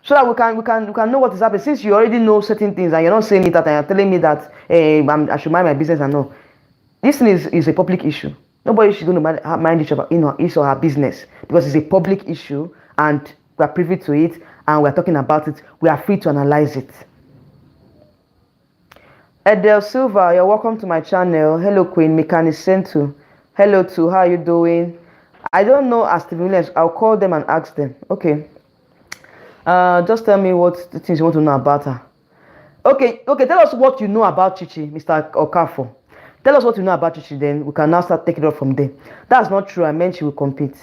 So that we can know what is happening. Since you already know certain things and you're not saying it and you're telling me that I should mind my business and all. This thing is a public issue. Nobody should going to mind his or her business because it's a public issue and we are privy to it and we are talking about it. We are free to analyze it. Edel Silva, you're welcome to my channel. Hello, Queen Mikani Sentu. Hello, to how are you doing? I don't know as Stephen Williams. I'll call them and ask them. Okay. Just tell me what the things you want to know about her. Okay, tell us what you know about Chichi, Mr. Okafo. Tell us what you know about Chichi, then we can now start taking it up from there. That's not true. I meant she will compete.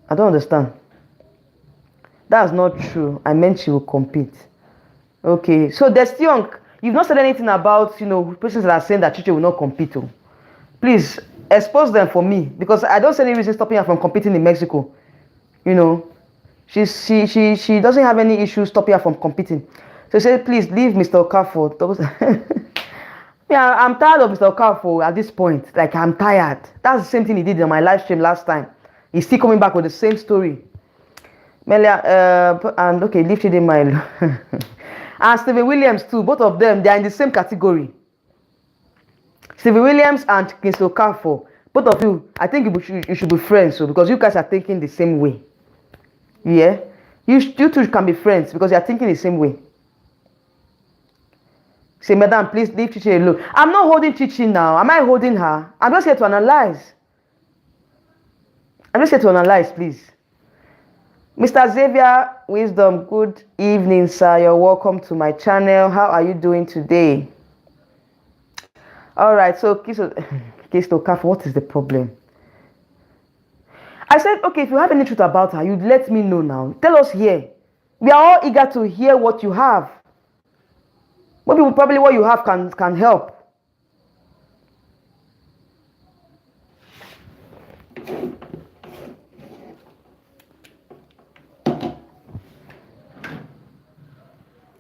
I don't understand. That's not true. I meant she will compete. Okay, so there's still, you've not said anything about, persons that are saying that Chichi will not compete. Oh. Please, expose them for me, because I don't see any reason stopping her from competing in Mexico. She doesn't have any issues stopping her from competing. So she said, please leave Mr. Okafo. Yeah, I'm tired of Mr. Okafo at this point. Like, I'm tired. That's the same thing he did on my live stream last time. He's still coming back with the same story. Melia, and okay, leave Chidimma. And Stephen Williams too. Both of them, they are in the same category. Stephen Williams and Mr. Okafo. Both of you, I think you should be friends. So because you guys are thinking the same way. Yeah, you two can be friends because you are thinking the same way. Say, madam, please leave Chichi alone. I'm not holding Chichi now. Am I holding her? I'm just here to analyze. I'm just here to analyze, please. Mr. Xavier Wisdom, good evening, sir. You're welcome to my channel. How are you doing today? All right, so Kisto Kaf, what is the problem? I said, okay, if you have any truth about her, you'd let me know now. Tell us here. We are all eager to hear what you have. Maybe probably what you have can help.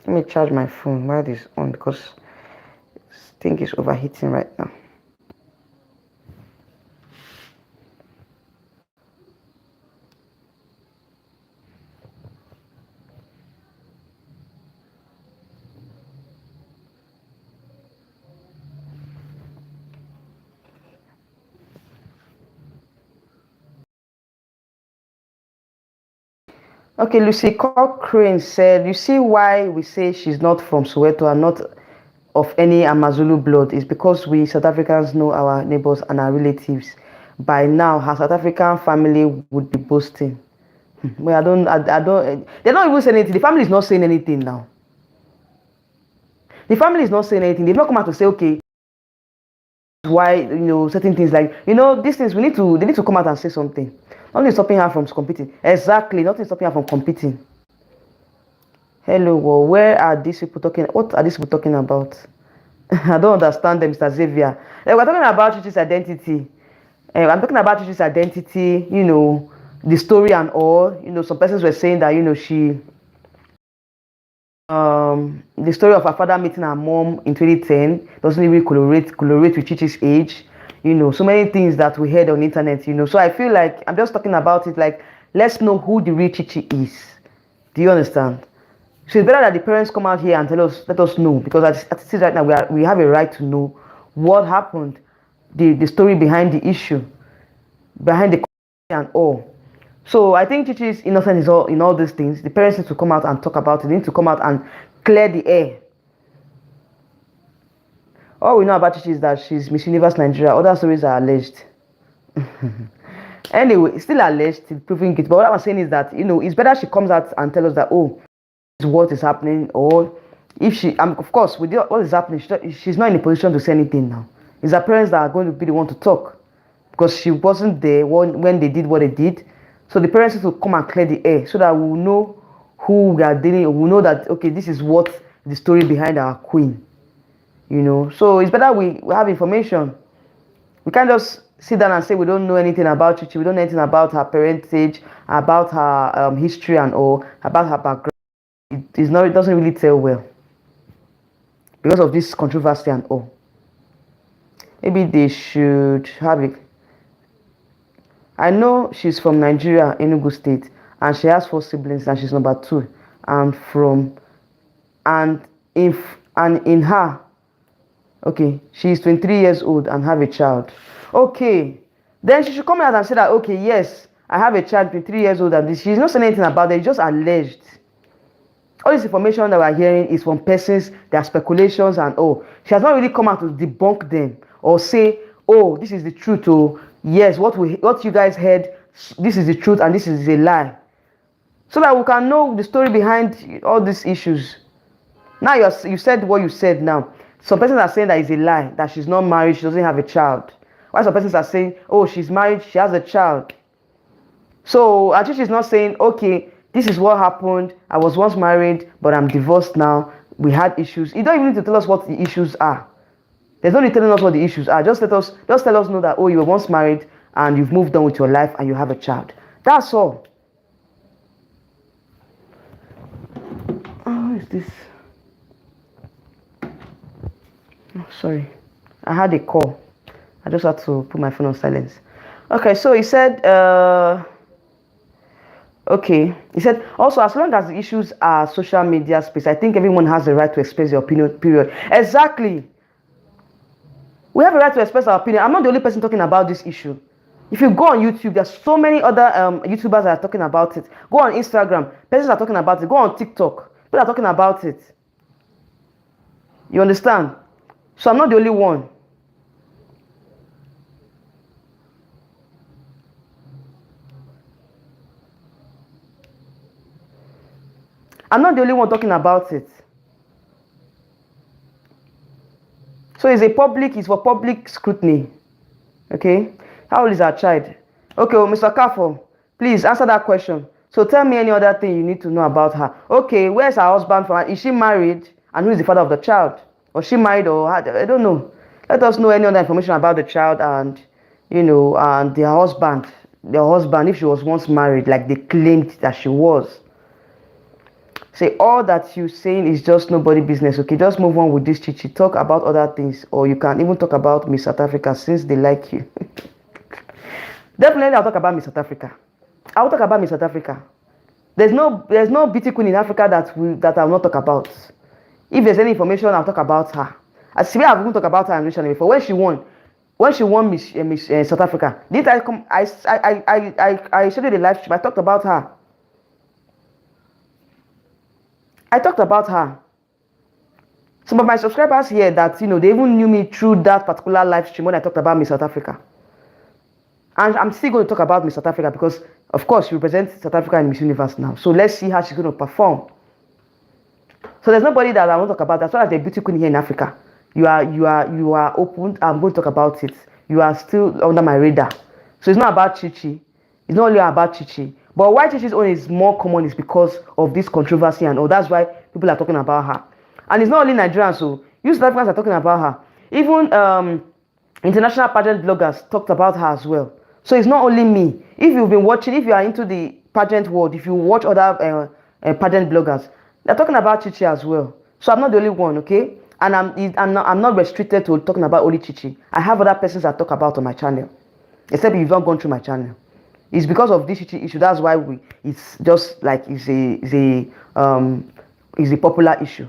Let me charge my phone while this is on because this thing is overheating right now. Okay, Lucy Cochrane said, you see why we say she's not from Soweto and not of any Amazulu blood is because we South Africans know our neighbors and our relatives. By now, her South African family would be boasting. Well, I don't, they're not even saying anything. The family is not saying anything now. The family is not saying anything. They've not come out to say, okay, why, certain things like, these things, they need to come out and say something. Nothing is stopping her from competing. Exactly, nothing is stopping her from competing. Hello, well, where are these people talking? What are these people talking about? I don't understand them, Mr. Xavier. Like, we're talking about Chichi's identity. I'm talking about Chichi's identity, the story and all. Some persons were saying that, she, the story of her father meeting her mom in 2010 doesn't really correlate with Chichi's age. So many things that we heard on the internet, So I feel like I'm just talking about it like, let's know who the real Chichi is. Do you understand? So it's better that the parents come out here and let us know, because as it is right now, we have a right to know what happened, the story behind the issue, behind the and all. So I think Chichi is innocent in all these things. The parents need to come out and talk about it. They need to come out and clear the air. All we know about Chichi is that she's Miss Universe Nigeria. Other stories are alleged. Anyway, it's still alleged, still proving it. But what I'm saying is that, it's better she comes out and tells us that, oh, this is what is happening. Or if she, of course, with what is happening, she's not in a position to say anything now. It's her parents that are going to be the one to talk, because she wasn't there when they did what they did. So the parents need to come and clear the air so that we'll know who we are dealing with. We'll know that, okay, this is what the story behind our queen. So it's better we have information. We can't just sit down and say we don't know anything about Chichi, we don't know anything about her parentage, about her history and all, about her background. It doesn't really tell well because of this controversy and all. Maybe they should have it. I know she's from Nigeria, Enugu State, and she has 4 siblings, and she's number 2. In her, okay, she's 23 years old and have a child. Okay, then she should come out and say that, okay, yes, I have a child, 23 years old, and she's not saying anything about it, it's just alleged. All this information that we're hearing is from persons, their speculations and all. She has not really come out to debunk them or say, oh, this is the truth, or yes, what you guys heard, this is the truth and this is a lie. So that we can know the story behind all these issues. Now you said what you said now. Some persons are saying that it's a lie, that she's not married, she doesn't have a child. While some persons are saying, oh, she's married, she has a child. So actually she's not saying, okay, this is what happened. I was once married, but I'm divorced now. We had issues. You don't even need to tell us what the issues are. There's no need telling us what the issues are. Just tell us know that, oh, you were once married and you've moved on with your life and you have a child. That's all. Oh, is this? Oh, sorry. I had a call. I just had to put my phone on silence. Okay, so he said, he said, also, as long as the issues are social media space, I think everyone has the right to express their opinion, period. Exactly. We have a right to express our opinion. I'm not the only person talking about this issue. If you go on YouTube, there's so many other YouTubers that are talking about it. Go on Instagram, persons are talking about it. Go on TikTok, people are talking about it. You understand? So I'm not the only one. I'm not the only one talking about it. So it's for public scrutiny. Okay? How old is our child? Okay, well, Mr. Kafo, please answer that question. So tell me any other thing you need to know about her. Okay, where's her husband from? Is she married? And who is the father of the child? Was she married or I don't know. Let us know any other information about the child and, and their husband. Their husband, if she was once married, like they claimed that she was. Say all that you're saying is just nobody business. Okay, just move on with this chichi. Talk about other things, or you can even talk about Miss South Africa since they like you. Definitely, I'll talk about Miss South Africa. I'll talk about Miss South Africa. There's no beauty queen in Africa that I'll not talk about. If there's any information, I'll talk about her. I've even talked about her and before when she won Miss South Africa. Did I come? I showed you the live stream. I talked about her. I talked about her. Some of my subscribers here that, they even knew me through that particular live stream when I talked about Miss South Africa. And I'm still going to talk about Miss South Africa because, of course, she represents South Africa in Miss Universe now. So let's see how she's going to perform. So there's nobody that I won't talk about. As well as the beauty queen here in Africa. You are open. I'm going to talk about it. You are still under my radar. So it's not about Chichi. It's not only about Chichi. But why Chichi's own is more common is because of this controversy and all. That's why people are talking about her. And it's not only Nigerians, so you South Africans are talking about her. Even international pageant bloggers talked about her as well. So it's not only me. If you've been watching, if you are into the pageant world, if you watch other pageant bloggers, they're talking about Chichi as well. So I'm not the only one, okay? And I'm not restricted to talking about only Chichi. I have other persons I talk about on my channel. Except if you've not gone through my channel. It's because of this issue. That's why it's just like it's a popular issue.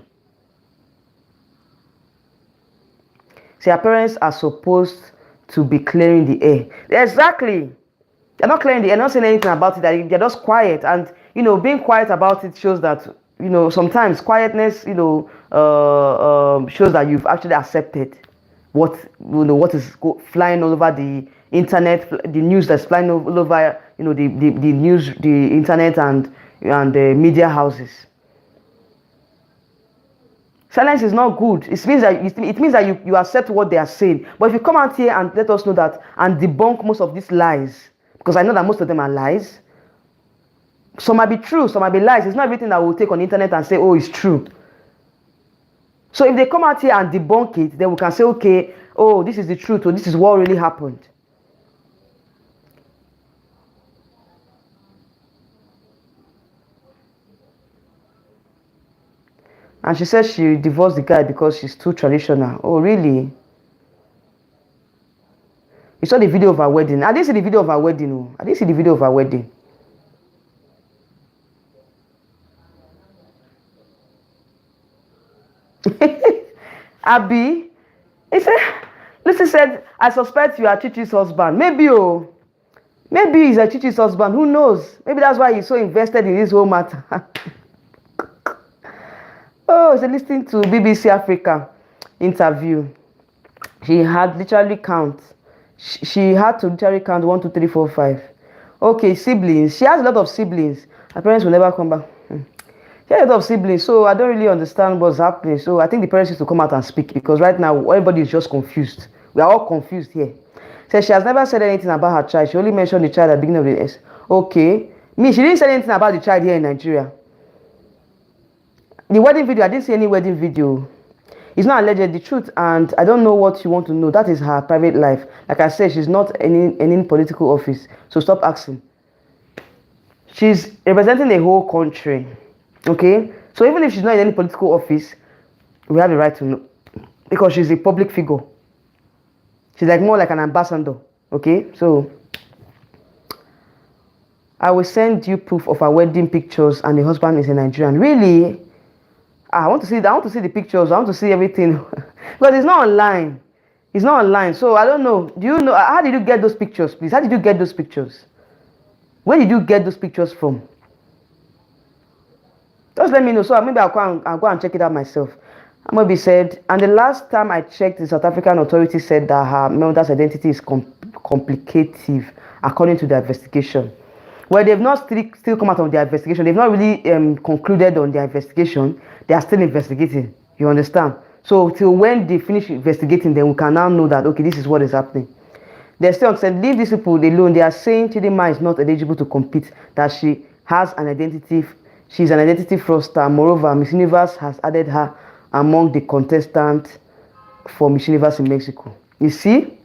See, our parents are supposed to be clearing the air. Exactly. They're not clearing the air. They're not saying anything about it. They're just quiet. And being quiet about it shows that sometimes quietness shows that you've actually accepted what is flying all over the internet, the news that's flying all over, the news, the internet and the media houses. Silence is not good. It means that you accept what they are saying. But if you come out here and let us know that and debunk most of these lies, because I know that most of them are lies. Some might be true, some might be lies. It's not everything that we'll take on the internet and say, oh, it's true. So if they come out here and debunk it, then we can say, okay, oh, this is the truth, or this is what really happened. And she said she divorced the guy because she's too traditional. Oh, really? You saw the video of her wedding. I didn't see the video of her wedding. Oh. I didn't see the video of her wedding. Abby, Lucy said, I suspect you are Chichi's husband. Maybe he's a Chichi's husband. Who knows? Maybe that's why he's so invested in this whole matter. Oh, so listening to BBC Africa interview. She had literally count. She had to literally count 1, 2, 3, 4, 5. Okay, siblings. She has a lot of siblings. Her parents will never come back. She has a lot of siblings, so I don't really understand what's happening. So I think the parents need to come out and speak because right now everybody is just confused. We are all confused here. So she has never said anything about her child. She only mentioned the child at the beginning of the S. Okay. She didn't say anything about the child here in Nigeria. The wedding video, I didn't see any wedding video. It's not alleged, the truth, and I don't know what you want to know. That is her private life. Like I said, she's not any political office. So stop asking. She's representing the whole country. Okay? So even if she's not in any political office, we have the right to know. Because she's a public figure. She's more like an ambassador. Okay? So I will send you proof of her wedding pictures and the husband is a Nigerian. Really? I want to see the pictures. I want to see everything. Because it's not online. It's not online. So I don't know. Do you know? How did you get those pictures, please? How did you get those pictures? Where did you get those pictures from? Just let me know. So maybe I'll go and check it out myself. Amobi said, and the last time I checked, the South African authorities said that her mother's identity is complicative, according to the investigation. Well, they've not still come out of their investigation. They've not really concluded on their investigation. They are still investigating. You understand? So till when they finish investigating, then we can now know that, okay, this is what is happening. They're still saying, leave these people alone. They are saying Chidimma is not eligible to compete, that she has an identity, she's an identity fraudster. Moreover, Miss Universe has added her among the contestants for Miss Universe in Mexico. You see?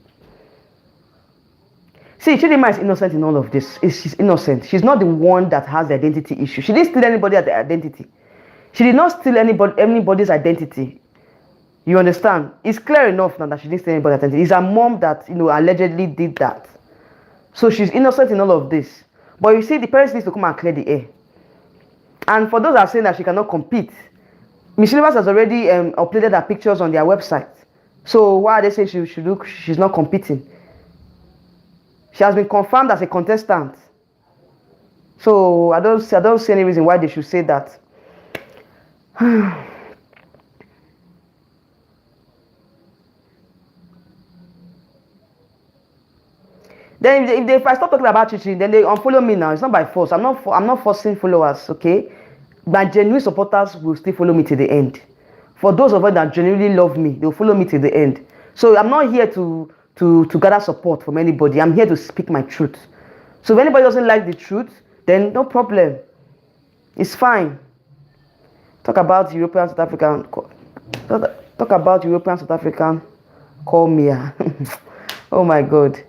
See, Chidimma is innocent in all of this. She's innocent. She's not the one that has the identity issue. She didn't steal anybody at the identity. She did not steal anybody's identity. You understand? It's clear enough now that she didn't steal anybody's identity. It's her mom that, allegedly did that. So she's innocent in all of this. But you see, the parents need to come and clear the air. And for those that are saying that she cannot compete, Miss Universe has already uploaded her pictures on their website. So why are they saying she's not competing? She has been confirmed as a contestant. So I don't see any reason why they should say that. Then if I stop talking about Chichi, then they unfollow me now. It's not by force. I'm not forcing followers, okay? But genuine supporters will still follow me to the end. For those of us that genuinely love me, they'll follow me to the end. So I'm not here to gather support from anybody. I'm here to speak my truth. So if anybody doesn't like the truth, then no problem. It's fine. Talk about European South African. Talk about European South African. Call me. Oh my God.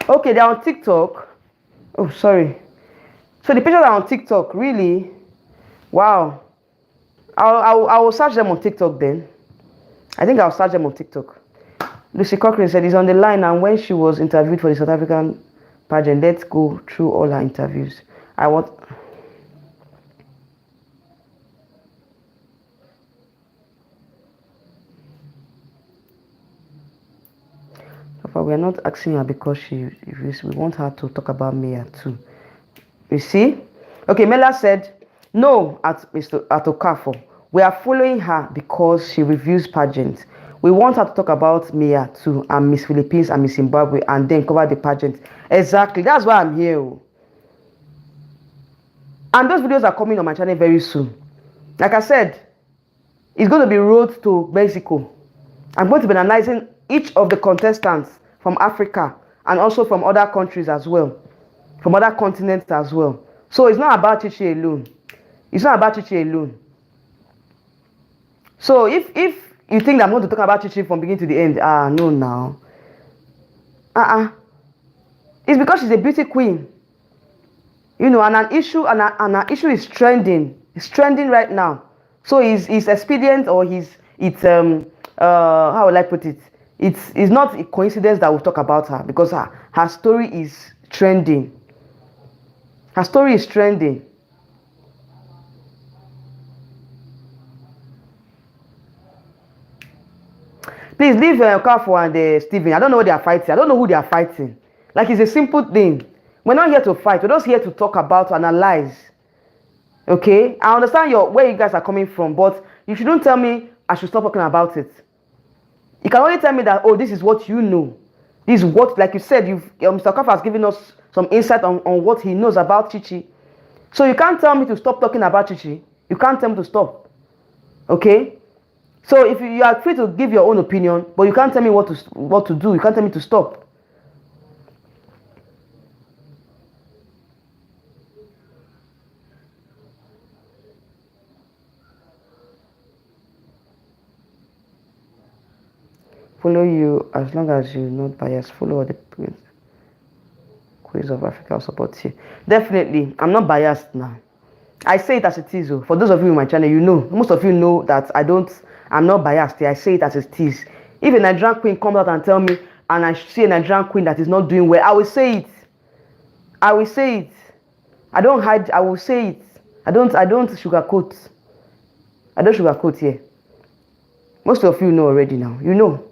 Okay, they're on TikTok. Oh, sorry. So the pictures are on TikTok, really? Wow. I will search them on TikTok then. I think I'll search them on TikTok. Lucy Cochrane said he's on the line, and when she was interviewed for the South African pageant, let's go through all her interviews. But we are not asking her because we want her to talk about Mia too. You see? Okay, Mela said, no, at Okafor. We are following her because she reviews pageants. We want her to talk about Mia too, and Miss Philippines and Miss Zimbabwe, and then cover the pageant. Exactly. That's why I'm here. And those videos are coming on my channel very soon. Like I said, it's going to be road to Mexico. I'm going to be analyzing each of the contestants from Africa and also from other countries as well, from other continents as well. So it's not about Chichi alone. It's not about Chichi alone. So if you think that I'm going to talk about Chichi from beginning to the end, no now. It's because she's a beauty queen. And an issue is trending. It's trending right now. So it's expedient, or how would I put it? It's not a coincidence that we'll talk about her, because her story is trending. Her story is trending. Please leave Okafor and Stephen. I don't know what they are fighting. I don't know who they are fighting. Like, it's a simple thing. We're not here to fight. We're just here to talk about, to analyze. Okay? I understand where you guys are coming from, but you shouldn't tell me I should stop talking about it. You can only tell me that, oh, this is what you know. This is what, like you said, Mr. Okafor has given us some insight on what he knows about Chichi. So you can't tell me to stop talking about Chichi. You can't tell me to stop. Okay? So if you are free to give your own opinion, but you can't tell me what to do. You can't tell me to stop. Follow you as long as you're not biased. Follow the Queens of Africa, support you. Definitely, I'm not biased now. I say it as it is. For those of you in my channel, most of you know that I'm not biased. I say it as it is. If a Nigerian queen comes out and tell me, and I see a Nigerian queen that is not doing well, I will say it. I will say it. I don't hide. I will say it. I don't sugarcoat. I don't sugarcoat here. Most of you know already now. You know.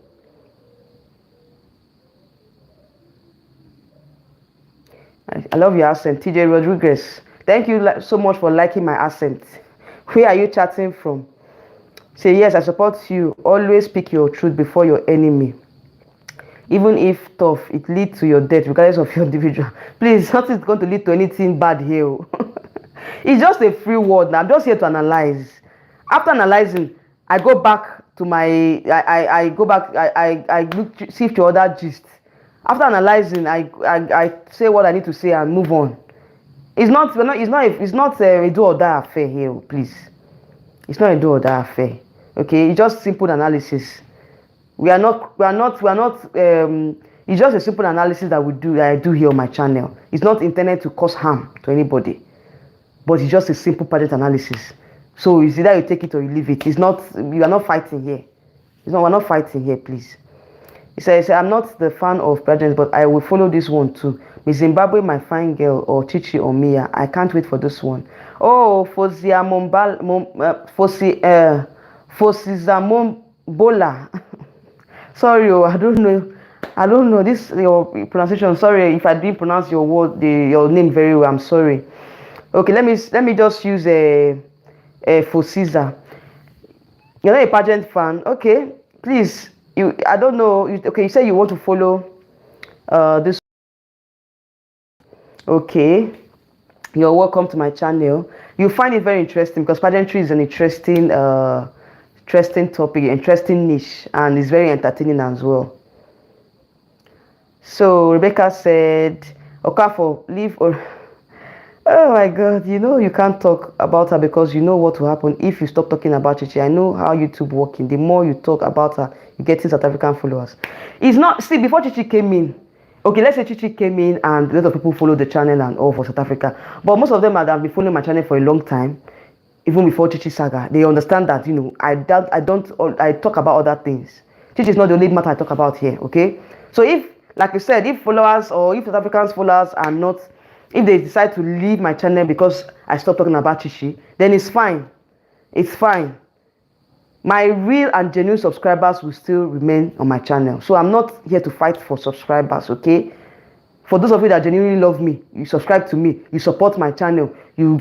I love your accent, TJ Rodriguez. Thank you so much for liking my accent. Where are you chatting from? Say, yes, I support you. Always speak your truth before your enemy. Even if tough, it leads to your death, regardless of your individual. Please, nothing is going to lead to anything bad here. It's just a free word. Now I'm just here to analyze. After analyzing, I go back to my I go back, I look sift to other gist. After analyzing, I say what I need to say and move on. It's not a do or die affair here, please. It's not a do or die affair. Okay, it's just simple analysis. We are not it's just a simple analysis that I do here on my channel. It's not intended to cause harm to anybody, but it's just a simple pageant analysis. So it's either you take it or you leave it. You are not fighting here. We're not fighting here, please. He says, I'm not the fan of pageants, but I will follow this one too. Miss Zimbabwe, my fine girl, or Chichi or Mia. I can't wait for this one. Oh, Fozia Fosizamombola. Sorry, I don't know this your pronunciation. Sorry if I didn't pronounce your name very well. I'm sorry. Okay, let me just use a Fosiza. You're not a pageant fan, okay? Please, I don't know. Okay, you say you want to follow this. Okay, you're welcome to my channel. You find it very interesting because pageantry is an interesting topic, interesting niche, and it's very entertaining as well. So Rebecca said, Okafo, leave or oh my god, you can't talk about her because you know what will happen if you stop talking about Chichi. I know how YouTube working. The more you talk about her, you get South African followers. It's not, see, before Chichi came in, okay, let's say Chichi came in and a lot of people follow the channel and all for South Africa, but most of them have been following my channel for a long time. Even before Chichi saga, they understand that I talk about other things. Chichi is not the only matter I talk about here, okay? So if, like I said, if followers or if South Africans followers are not, if they decide to leave my channel because I stop talking about Chichi, then it's fine. It's fine. My real and genuine subscribers will still remain on my channel. So I'm not here to fight for subscribers, okay? For those of you that genuinely love me, you subscribe to me, you support my channel, you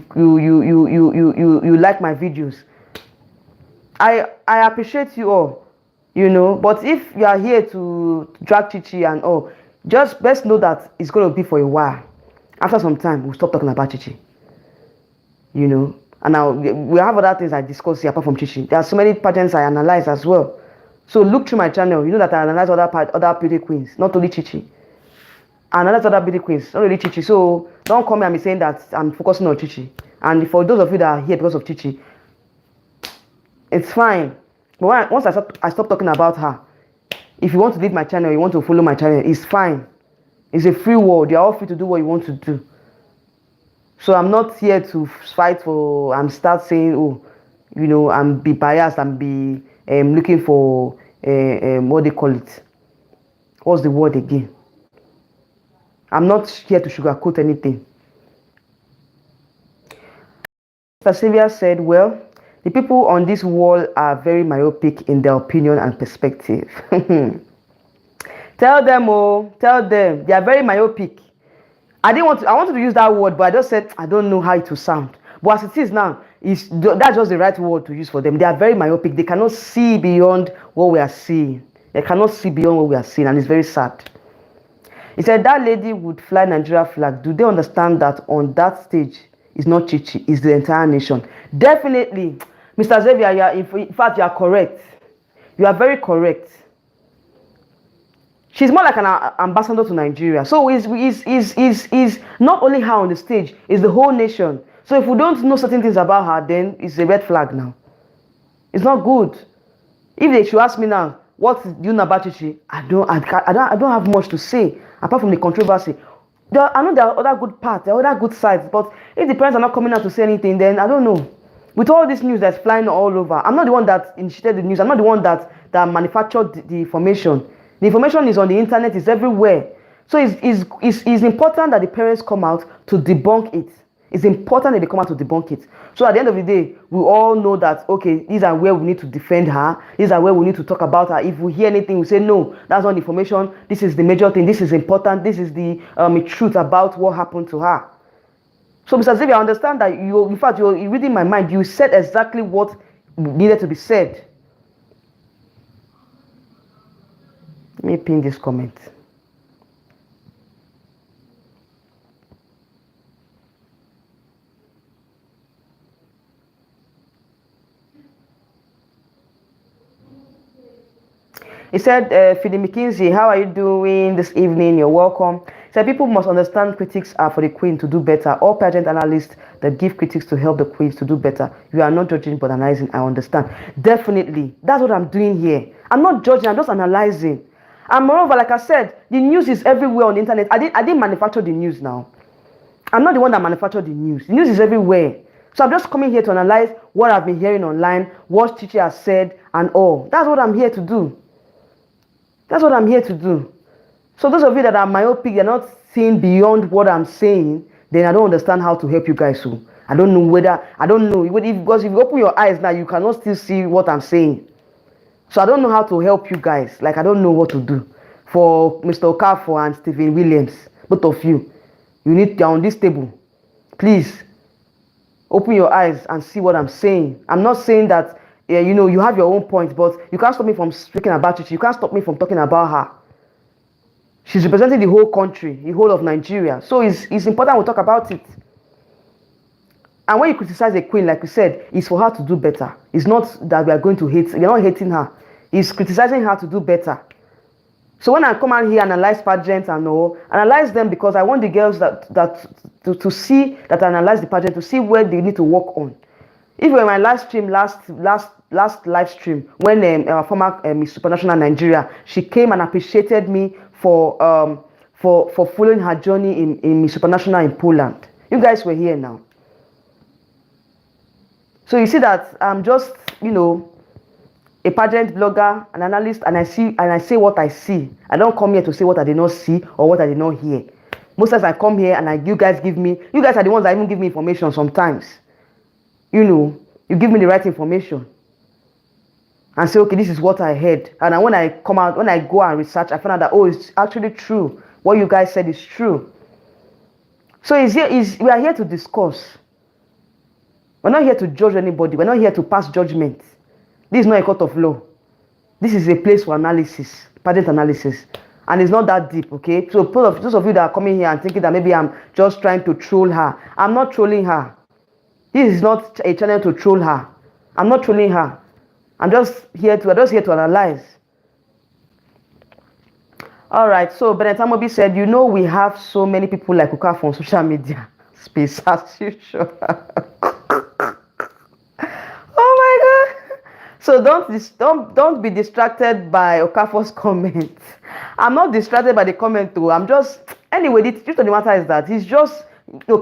like my videos. I appreciate you all, But if you are here to drag Chichi and all, just best know that it's going to be for a while. After some time, we'll stop talking about Chichi. And now we have other things I discuss here apart from Chichi. There are so many pageants I analyze as well. So look through my channel. You know that I analyze other beauty queens, not only Chichi. And other beauty queens, not really Chichi. So don't come here and be saying that I'm focusing on Chichi. And for those of you that are here because of Chichi, it's fine. But once I stop talking about her, if you want to leave my channel, you want to follow my channel, it's fine. It's a free world. You're all free to do what you want to do. So I'm not here to fight for and start saying, I'm be biased and be looking for what they call it. What's the word again? I'm not here to sugarcoat anything. Mr. Sylvia said, well, the people on this wall are very myopic in their opinion and perspective. Tell them, they are very myopic. I wanted to use that word, but I just said, I don't know how it will sound. But as it is now, that's just the right word to use for them. They are very myopic. They cannot see beyond what we are seeing. They cannot see beyond what we are seeing, and it's very sad. He said that lady would fly Nigeria flag. Do they understand that on that stage it's not Chichi, it's the entire nation? Definitely. Mr. Xavier, in fact, you are correct. You are very correct. She's more like an ambassador to Nigeria. So is not only her on the stage, it's the whole nation. So if we don't know certain things about her, then it's a red flag now. It's not good. If they should ask me now, what do you know about Chichi? I don't have much to say apart from the controversy. I know there are other good parts, there are other good sides, but if the parents are not coming out to say anything, then I don't know. With all this news that's flying all over, I'm not the one that initiated the news. I'm not the one that manufactured the information. The information is on the internet, it's everywhere. So it's important that the parents come out to debunk it. It's important that they come out to debunk it. So at the end of the day, we all know that, okay, these are where we need to defend her. These are where we need to talk about her. If we hear anything, we say, no, that's not information. This is the major thing. This is important. This is the truth about what happened to her. So, Mr. Xavier, I understand that in fact, you're reading my mind. You said exactly what needed to be said. Let me pin this comment. He said, Fidi McKinsey, how are you doing this evening? You're welcome. He said, people must understand critics are for the queen to do better. All pageant analysts that give critics to help the queens to do better. You are not judging but analyzing. I understand. Definitely. That's what I'm doing here. I'm not judging. I'm just analyzing. And moreover, like I said, the news is everywhere on the internet. I didn't manufacture the news now. I'm not the one that manufactured the news. The news is everywhere. So I'm just coming here to analyze what I've been hearing online, what Chichi has said, and all. That's what I'm here to do. That's what I'm here to do. So those of you that are myopic, you're not seeing beyond what I'm saying, then I don't understand how to help you guys. So I don't know because if you open your eyes now, you cannot still see what I'm saying. So I don't know how to help you guys. Like I don't know what to do. For Mr. Okafor and Stephen Williams, both of you, you're on this table. Please open your eyes and see what I'm saying. I'm not saying that you have your own point, but you can't stop me from speaking about it. You can't stop me from talking about her. She's representing the whole country, the whole of Nigeria. So it's important we talk about it. And when you criticize a queen, like we said, it's for her to do better. It's not that we are going to hate. We're not hating her. It's criticizing her to do better. So when I come out here and analyze pageants and all, analyze them because I want the girls to see that I analyze the pageant, to see where they need to work on. If you were in my last live stream, when our former Miss Supranational Nigeria, she came and appreciated me for following her journey in Miss Supranational in Poland. You guys were here now. So you see that I'm just, a pageant blogger, an analyst, and I say what I see. I don't come here to say what I did not see or what I did not hear. Most times I come here and you guys are the ones that even give me information sometimes. You give me the right information and say, okay, this is what I heard. And when I go and research, I find out that, oh, it's actually true. What you guys said is true. So we are here to discuss. We're not here to judge anybody. We're not here to pass judgment. This is not a court of law. This is a place for analysis, pageant analysis. And it's not that deep, okay? So those of you that are coming here and thinking that maybe I'm just trying to troll her. I'm not trolling her. This is not a channel to troll her. I'm not trolling her. I'm just here to analyze. All right, so Bennett Amobi said, we have so many people like Okafor on social media space as usual. Oh my God. So don't be distracted by Okafor's comment. I'm not distracted by the comment too. I'm just, anyway, the truth of the matter is that he's just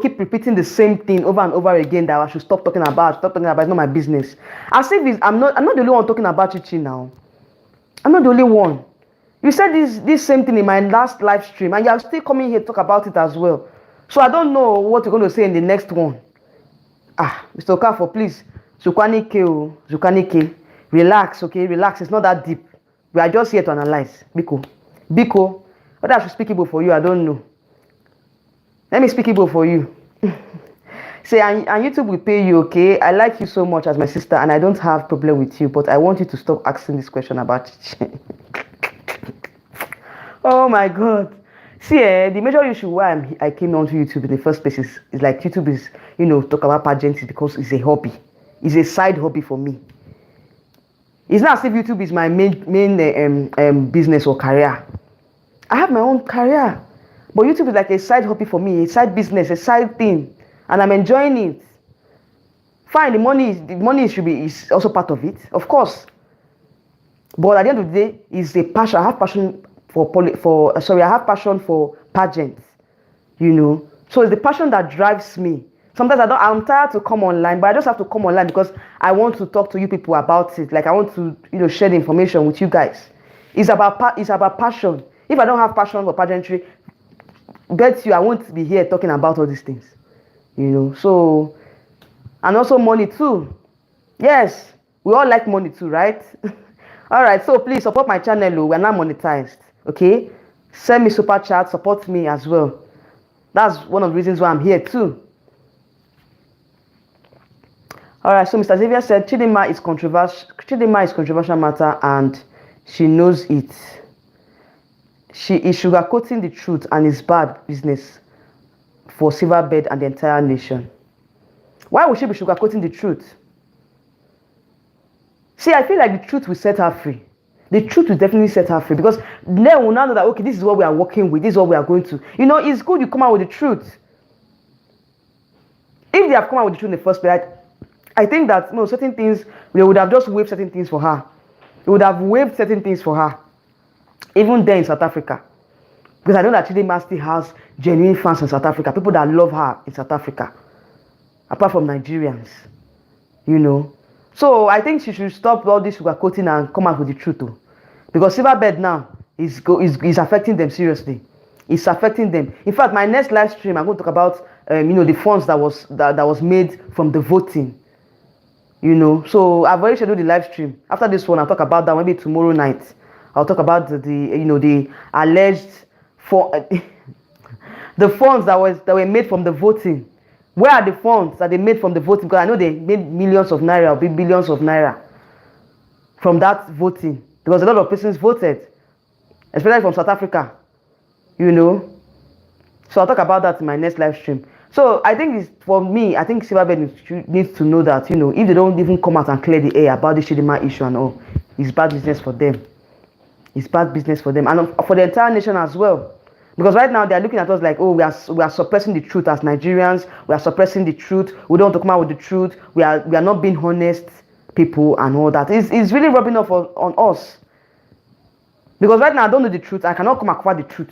keep repeating the same thing over and over again that I should stop talking about. It's not my business. As if I'm not the only one talking about Chichi now. I'm not the only one. You said this same thing in my last live stream, and you're still coming here to talk about it as well. So I don't know what you're going to say in the next one. Mr. Okafor, please. Zukanike. Relax, okay? Relax. It's not that deep. We are just here to analyze. Biko. Whether I should speak Igbo for you, I don't know. Let me speak Igbo for you. Say, and YouTube will pay you, okay? I like you so much as my sister, and I don't have problem with you, but I want you to stop asking this question about Chichi. Oh my God. See, the major issue why I came onto YouTube in the first place is like YouTube is, talk about pageants because it's a hobby. It's a side hobby for me. It's not as if YouTube is my main business or career. I have my own career. But YouTube is like a side hobby for me, a side business, a side thing. And I'm enjoying it. Fine, the money is also part of it, of course. But at the end of the day, it's a passion. I have passion I have passion for pageants, So it's the passion that drives me. Sometimes I'm tired to come online, but I just have to come online because I want to talk to you people about it. Like I want to, share the information with you guys. It's about passion. If I don't have passion for pageantry, bet you I won't be here talking about all these things. So, and also money too. Yes, we all like money too, right? All right, so please support my channel. We're not monetized, okay? Send me super chat, support me as well. That's one of the reasons why I'm here too. All right, so Mr. Xavier said Chidimma is controversial. Chidimma is controversial matter, and she knows it. She is sugarcoating the truth and is bad business for Silverbird and the entire nation. Why would she be sugarcoating the truth? See, I feel like the truth will set her free. The truth will definitely set her free, because then we'll now know that, okay, this is what we are working with. This is what we are going to. You know, it's good you come out with the truth. If they have come out with the truth in the first place, I think that, you know, certain things, they would have just waived certain things for her. They would have waived certain things for her. Even there in South Africa. Because I know that Chidimma still has genuine fans in South Africa. People that love her in South Africa. Apart from Nigerians. You know. So I think she should stop all this sugarcoating and come out with the truth too. Because Silverbird now is affecting them seriously. It's affecting them. In fact, my next live stream, I'm going to talk about you know, the funds that was made from the voting. You know, so I've already scheduled the live stream. After this one, I'll talk about that maybe tomorrow night. I'll talk about the you know, the alleged for the funds that were made from the voting. Where are the funds that they made from the voting? Because I know they made millions of naira or billions of naira from that voting. Because a lot of persons voted, especially from South Africa. You know, so I'll talk about that in my next live stream. So I think for me, I think Silverbird needs to know that, you know, if they don't even come out and clear the air about the Chidimma issue and all, it's bad business for them. It's bad business for them, and for the entire nation as well. Because right now they're looking at us like, oh, we are suppressing the truth as Nigerians. We are suppressing the truth. We don't want to come out with the truth. We are not being honest people and all that. It's really rubbing off on us. Because right now I don't know the truth. I cannot come across the truth.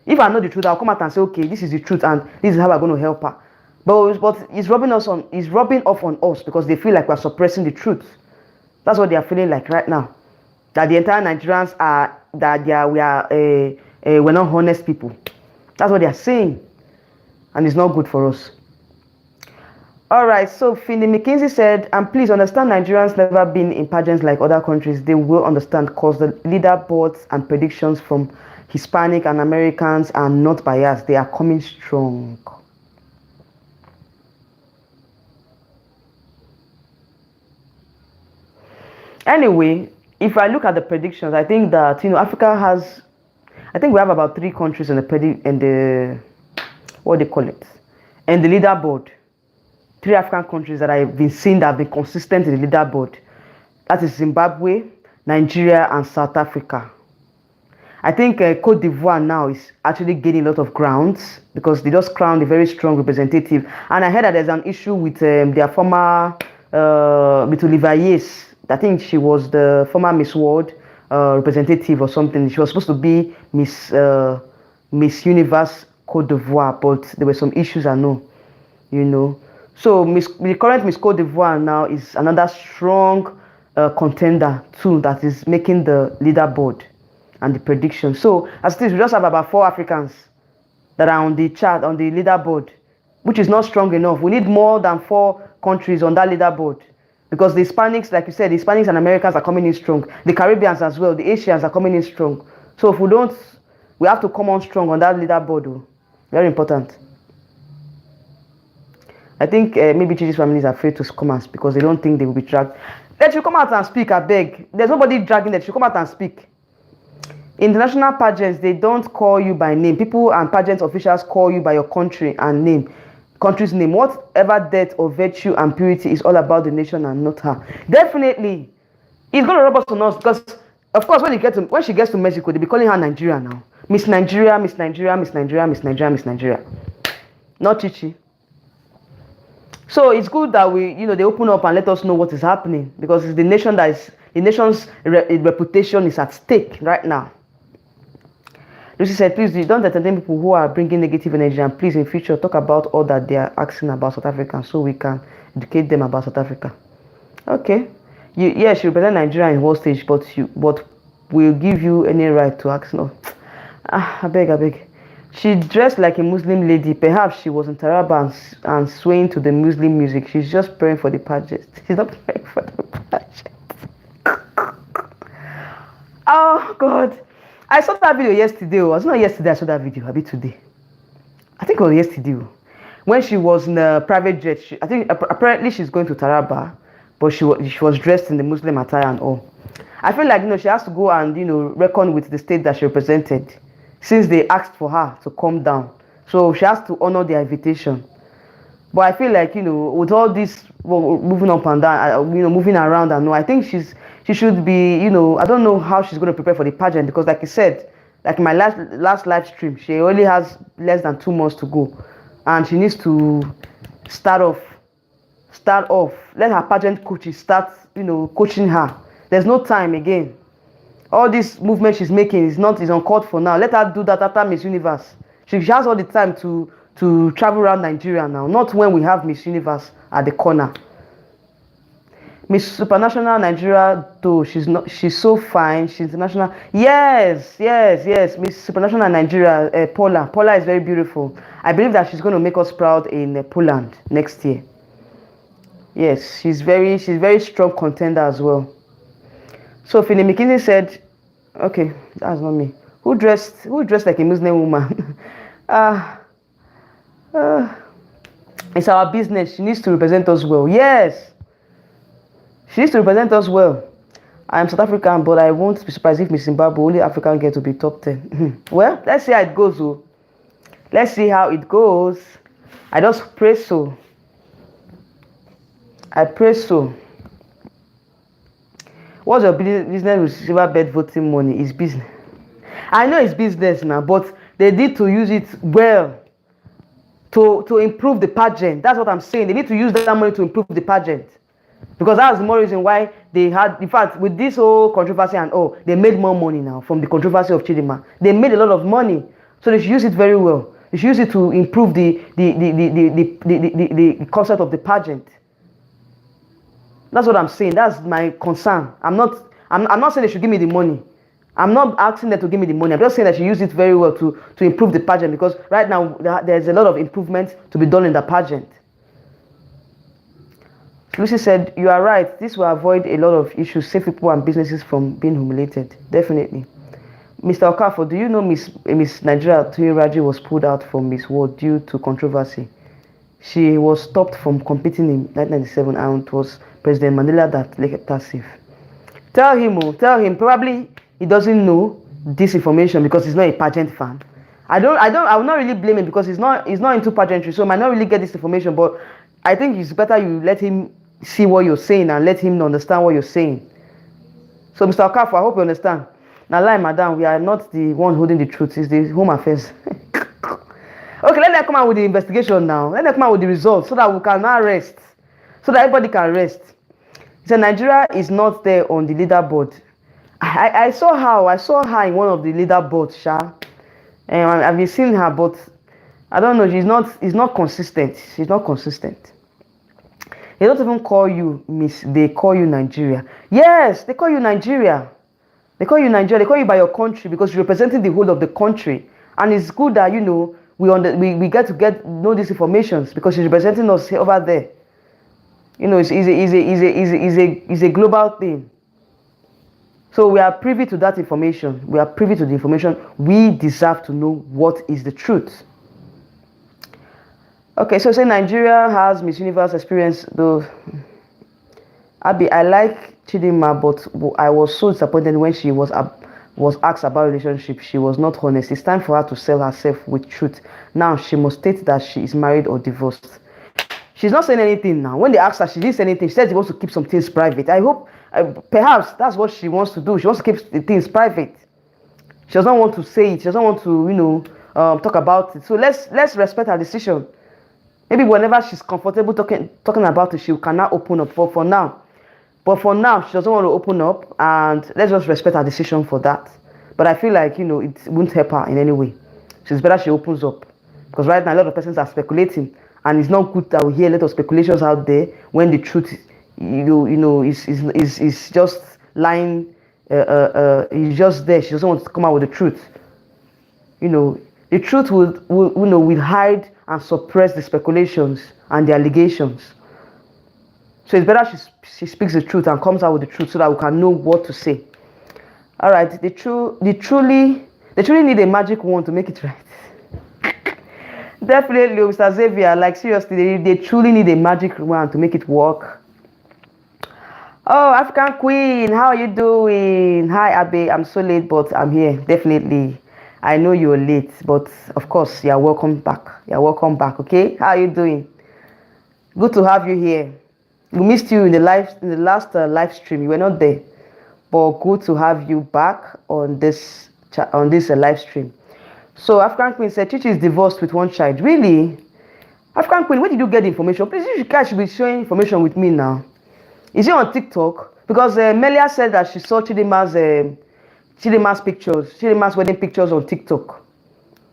If I know the truth, I'll come out and say, okay, this is the truth and this is how we're going to help her. But it's rubbing off on us because they feel like we're suppressing the truth. That's what they are feeling like right now. That the entire Nigerians we're not honest people. That's what they are saying. And it's not good for us. Alright, so Finley McKinsey said, and please understand, Nigerians never been in pageants like other countries. They will understand because the leaderboards and predictions from Hispanic and Americans are not biased. They are coming strong. Anyway, if I look at the predictions, I think that, you know, Africa has, I think we have about 3 countries in the what they call it, and the leaderboard. 3 African countries that I've been seeing that have been consistent in the leaderboard. That is Zimbabwe, Nigeria, and South Africa. I think Cote d'Ivoire now is actually gaining a lot of grounds because they just crowned a very strong representative. And I heard that there's an issue with their former Mitulivayes. I think she was the former Miss World representative or something. She was supposed to be Miss Universe Cote d'Ivoire, but there were some issues, I know, you know. So the current Miss Cote d'Ivoire now is another strong contender too that is making the leaderboard and the prediction. So as it is, we just have about 4 Africans that are on the chart, on the leaderboard, which is not strong enough. We need more than 4 countries on that leaderboard because the Hispanics, like you said, the Hispanics and Americans are coming in strong. The Caribbeans as well, the Asians are coming in strong. So if we don't, we have to come on strong on that leaderboard. Oh. Very important. I think maybe Chichi's family is afraid to come and speak because they don't think they will be dragged. Let you come out and speak, I beg. There's nobody dragging that. You come out and speak. International pageants, they don't call you by name. People and pageant officials call you by your country and name. Country's name. Whatever death or virtue and purity is all about the nation and not her. Definitely. It's going to rub us on us because, of course, when she gets to Mexico, they'll be calling her Nigeria now. Miss Nigeria, Miss Nigeria, Miss Nigeria, Miss Nigeria, Miss Nigeria. Not Chichi. So it's good that they open up and let us know what is happening because it's the nation the nation's reputation is at stake right now. Lucy said, please don't entertain people who are bringing negative energy, and please in future talk about all that they are asking about South Africa so we can educate them about South Africa. Okay. Yeah, she represent Nigeria in world stage, but we'll give you any right to ask. No. I beg. She dressed like a Muslim lady. Perhaps she was in Taraba and swaying to the Muslim music. She's just praying for the pageant. She's not praying for the pageant. Oh, God. I saw that video yesterday. It was not yesterday I saw that video. A bit today. I think it was yesterday. when she was in a private jet, I think apparently she's going to Taraba, but she was dressed in the Muslim attire and all. I feel like she has to go and reckon with the state that she represented, since they asked for her to come down. So she has to honor their invitation. But I feel like with all this moving up and down, moving around and all, I think she should be I don't know how she's going to prepare for the pageant, because like I said, like my last live stream, she only has less than 2 months to go, and she needs to start off. Let her pageant coaches start coaching her. There's no time again. All this movement she's making is uncalled for now. Let her do that after Miss Universe. She has all the time to travel around Nigeria now, not when we have Miss Universe at the corner. Miss Supranational Nigeria, though she's so fine, she's international. Yes, Miss Supranational Nigeria, Paula is very beautiful. I believe that she's going to make us proud in Poland next year. Yes, she's very strong contender as well. So Philly McKinsey said, okay, that's not me. Who dressed like a Muslim woman? It's our business. She needs to represent us well. Yes, she needs to represent us well. I am South African, but I won't be surprised if Miss Zimbabwe, only African, get to be top 10. Well, let's see how it goes. Let's see how it goes. I just pray so. I pray so. What's your business with silver bed voting money? It's business. I know it's business now, but they need to use it well to improve the pageant. That's what I'm saying. They need to use that money to improve the pageant, because that's the more reason why they had. In fact, with this whole controversy and all, they made more money now from the controversy of Chidimma. They made a lot of money, so they should use it very well. They should use it to improve the concept of the pageant. That's what I'm saying. That's my concern. I'm not saying they should give me the money. I'm not asking them to give me the money. I'm just saying that she use it very well to improve the pageant, because right now there's a lot of improvements to be done in the pageant. Lucy said, you are right. This will avoid a lot of issues, save people and businesses from being humiliated. Definitely. Mr. Okafor, do you know Miss Nigeria Tuyiraji was pulled out from Miss World due to controversy? She was stopped from competing in 1997, and it was President Mandela that kept her safe. Tell him. Probably he doesn't know this information because he's not a pageant fan. I will not really blame him, because he's not into pageantry, so he might not really get this information. But I think it's better you let him see what you're saying and let him understand what you're saying. So Mr. Okafor, I hope you understand. Now, lie, madam, we are not the one holding the truth. It's the Home Affairs. Okay, let them come out with the investigation now. Let them come out with the results so that we can now rest. So that everybody can rest. He said Nigeria is not there on the leaderboard. I saw her in one of the leaderboards, Sha. And I've been seeing her, but I don't know. She's not consistent. She's not consistent. They don't even call you Miss. They call you Nigeria. Yes, they call you Nigeria. They call you Nigeria. They call you by your country, because you're representing the whole of the country. And it's good that we get to know these informations, because she's representing us over there. It's a global thing. So we are privy to that information. We are privy to the information. We deserve to know what is the truth. Okay, so say Nigeria has Miss Universe experience, though. Abby, I like Chidimma, but I was so disappointed when she was asked about relationship. She was not honest. It's time for her to sell herself with truth. Now she must state that she is married or divorced. She's not saying anything now. When they asked her, she didn't say anything. She said she wants to keep some things private. I hope, perhaps that's what she wants to do. She wants to keep the things private. She doesn't want to say it. She doesn't want to, talk about it. So let's respect her decision. Maybe whenever she's comfortable talking about it, she cannot open up for now. But for now, she doesn't want to open up, and let's just respect her decision for that. But I feel like, it won't help her in any way. So it's better she opens up. Because right now, a lot of persons are speculating, and it's not good that we hear a lot of speculations out there when the truth, is just lying, is just there. She doesn't want to come out with the truth. The truth will hide and suppress the speculations and the allegations. So it's better she speaks the truth and comes out with the truth so that we can know what to say. All right, they truly need a magic wand to make it right. Definitely, Mr. Xavier. Like seriously, they truly need a magic wand to make it work. Oh, African Queen, how are you doing? Hi, Abe. I'm so late, but I'm here. Definitely. I know you're late, but of course, you're welcome back. You're welcome back. Okay, how are you doing? Good to have you here. We missed you in the last live stream. You were not there, but good to have you back on this live stream. So African Queen said Chichi is divorced with one child. Really? African Queen, where did you get the information? Please, you guys should be sharing information with me now. Is it on TikTok? Because Melia said that she saw Chidimma's pictures, Chidimma's wedding pictures on TikTok.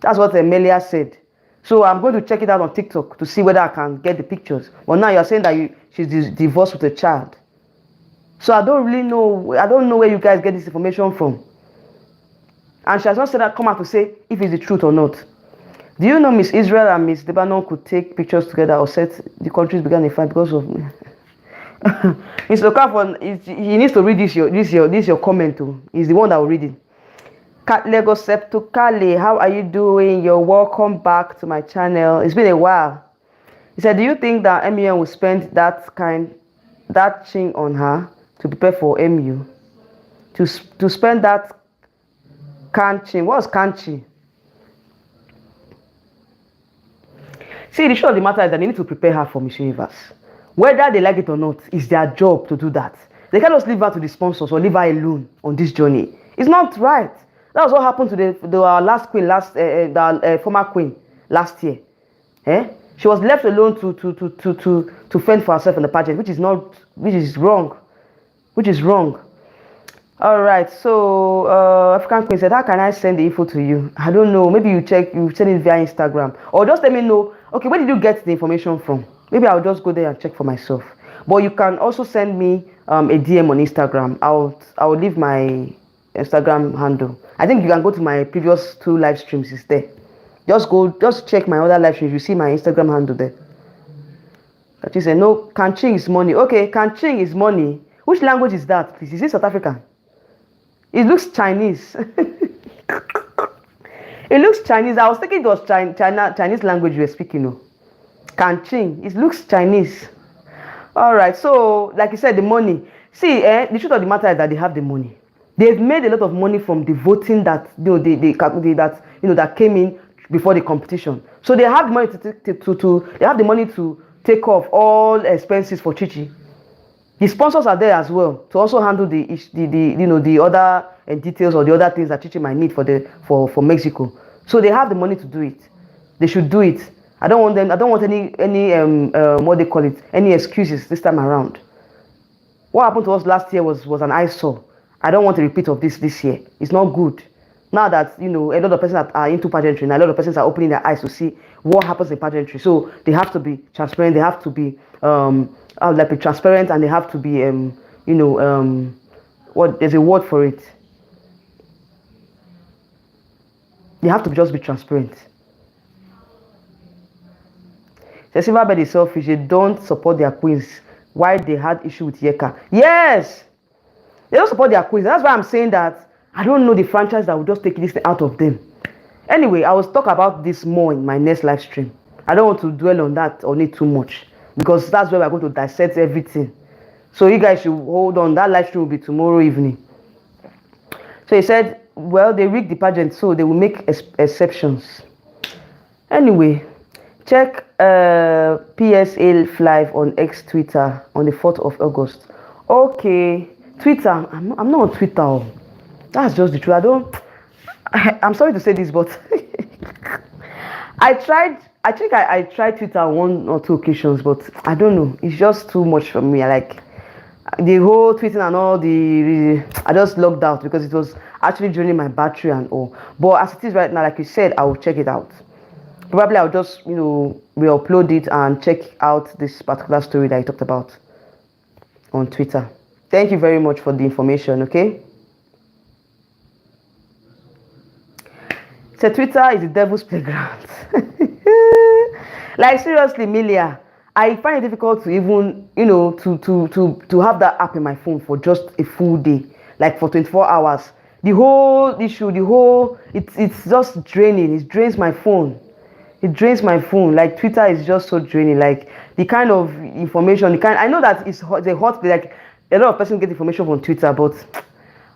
That's what Melia said. So I'm going to check it out on TikTok to see whether I can get the pictures. But now you're saying that she's divorced with a child. So I don't really know. I don't know where you guys get this information from. And she has not said that come out to say if it's the truth or not. Do you know Miss Israel and Miss Lebanon could take pictures together or set the countries began a fight because of Mr. Okafor? He needs to read your comment too. He's the one that will read it. Lego Septo Kale, how are you doing? You're welcome back to my channel. It's been a while. He said, do you think that MUN will spend that thing on her to prepare for MU? To spend that kanchi? What's kanchi? See, the truth of the matter is that they need to prepare her for Miss Universe. Whether they like it or not, it's their job to do that. They can't just leave her to the sponsors or leave her alone on this journey. It's not right. That was what happened to our last queen, the former queen last year. She was left alone to fend for herself in the pageant, which is wrong. Which is wrong. All right. So African Queen said, "How can I send the info to you?" I don't know. Maybe you send it via Instagram, or just let me know. Okay, where did you get the information from? Maybe I'll just go there and check for myself. But you can also send me a DM on Instagram. I'll leave my Instagram handle. I think you can go to my previous 2 live streams. It's there. Just check my other live streams. You see my Instagram handle there. That you say no, kanching is money. Okay, kanching is money. Which language is that, please? Is it South African? It looks Chinese. It looks Chinese. I was thinking it was Chinese language you were speaking. No, kanching. It looks Chinese. All right. So, like you said, the money. See, the truth of the matter is that they have the money. They've made a lot of money from the voting that that came in before the competition. So they have the money to take off all expenses for Chichi. The sponsors are there as well to also handle the other details or the other things that Chichi might need for Mexico. So they have the money to do it. They should do it. I don't want any what they call it, any excuses this time around. What happened to us last year was an eyesore. I don't want a repeat of this year. It's not good. Now that a lot of persons that are into pageantry, and a lot of persons are opening their eyes to see what happens in pageantry. So they have to be transparent. They have to be transparent, and they have to be there's a word for it. They have to just be transparent. The Silverbird is selfish. They don't support their queens. Why they had issue with Yeka? Yes, they don't support their queens. That's why I'm saying that I don't know the franchise that will just take this out of them. Anyway, I will talk about this more in my next live stream. I don't want to dwell on that or need too much, because that's where we're going to dissect everything. So you guys should hold on. That live stream will be tomorrow evening. So he said, well, they rigged the pageant, so they will make exceptions. Anyway, check PSA Live on X Twitter on the 4th of August. Okay, Twitter. I'm not on Twitter. That's just the truth. I'm sorry to say this, but I tried Twitter on 1 or 2 occasions, but I don't know. It's just too much for me. I like the whole tweeting and all I just logged out because it was actually draining my battery and all. But as it is right now, like you said, I will check it out. Probably I'll just, re-upload it and check out this particular story that I talked about on Twitter. Thank you very much for the information, okay? So Twitter is the devil's playground. Like seriously, Milia, I find it difficult to even, to have that app in my phone for just a full day, like for 24 hours. The whole issue, it's just draining. It drains my phone. It drains my phone. Like Twitter is just so draining. Like the kind of information, the kind I know that it's hot, the hot like a lot of person get information from Twitter, but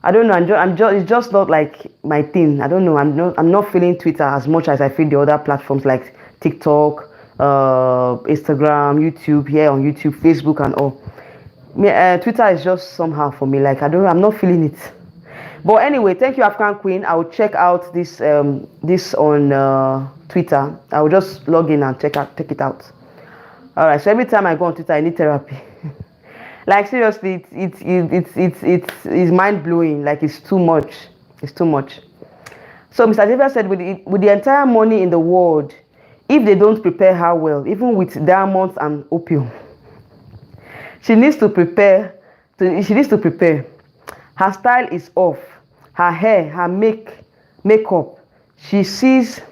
I don't know. I'm just it's just not like my thing. I don't know. I'm not feeling Twitter as much as I feel the other platforms like TikTok, Instagram, YouTube. Here on YouTube, Facebook, and all. Twitter is just somehow for me. Like I'm not feeling it. But anyway, thank you, African Queen. I will check out this on Twitter. I will just log in and check it out. All right. So every time I go on Twitter, I need therapy. Like seriously, it's mind blowing. Like it's too much. It's too much. So Mr. David said, with the entire money in the world, if they don't prepare her well, even with diamonds and opium, she needs to prepare. She needs to prepare. Her style is off. Her hair, her makeup. She uses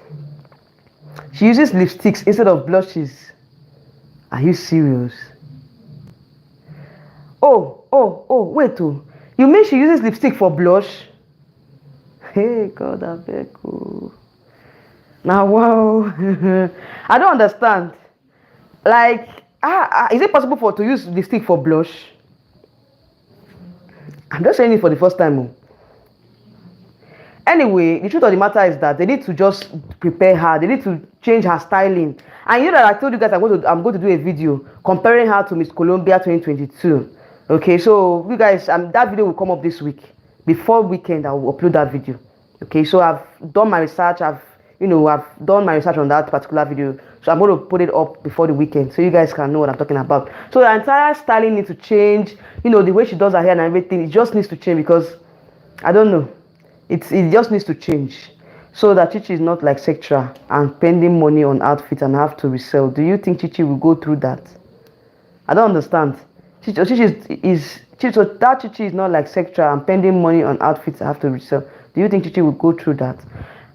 lipsticks instead of blushes. Are you serious? Oh, wait, oh. You mean she uses lipstick for blush? Hey, God, I beg you. Now, wow. I don't understand. Like, is it possible to use lipstick for blush? I'm just saying it for the first time. Oh. Anyway, the truth of the matter is that they need to just prepare her. They need to change her styling. And you know that I told you guys I'm going to do a video comparing her to Miss Colombia 2022. Okay, so you guys, that video will come up this week. Before weekend, I will upload that video. Okay, so I've done my research. I've done my research on that particular video. So I'm going to put it up before the weekend so you guys can know what I'm talking about. So the entire styling needs to change. You know, the way she does her hair and everything, it just needs to change because, I don't know. It just needs to change. So that Chichi is not like Sectra and spending money on outfits and have to resell. Do you think Chichi will go through that? I don't understand. Chichi is not like Sectra and spending money on outfits and have to resell. Do you think Chichi will go through that?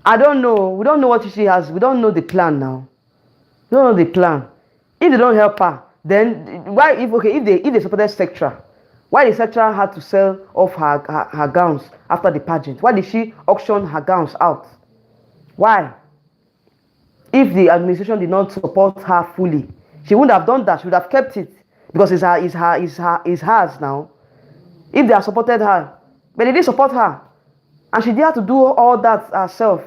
I don't know. We don't know what Chichi has. We don't know the plan now. We don't know the plan. If they don't help her, then why? If they supported Sectra, why did Sectra had to sell off her gowns after the pageant? Why did she auction her gowns out? Why? If the administration did not support her fully, she wouldn't have done that. She would have kept it because it's hers now. If they had supported her, but they didn't support her, and she did have to do all that herself.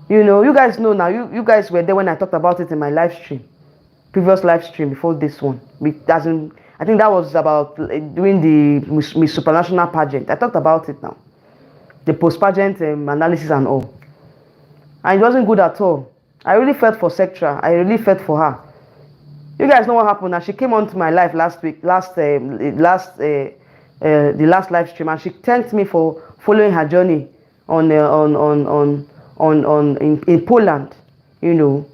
You know, you guys know now. You guys were there when I talked about it in my live stream, previous live stream before this one. I think that was about doing the Miss Supranational pageant. I talked about it now, the post-pageant analysis and all, and it wasn't good at all. I really felt for Sectra. I really felt for her. You guys know what happened. And she came onto my live last week, the last live stream, and she thanked me for following her journey in Poland. You know,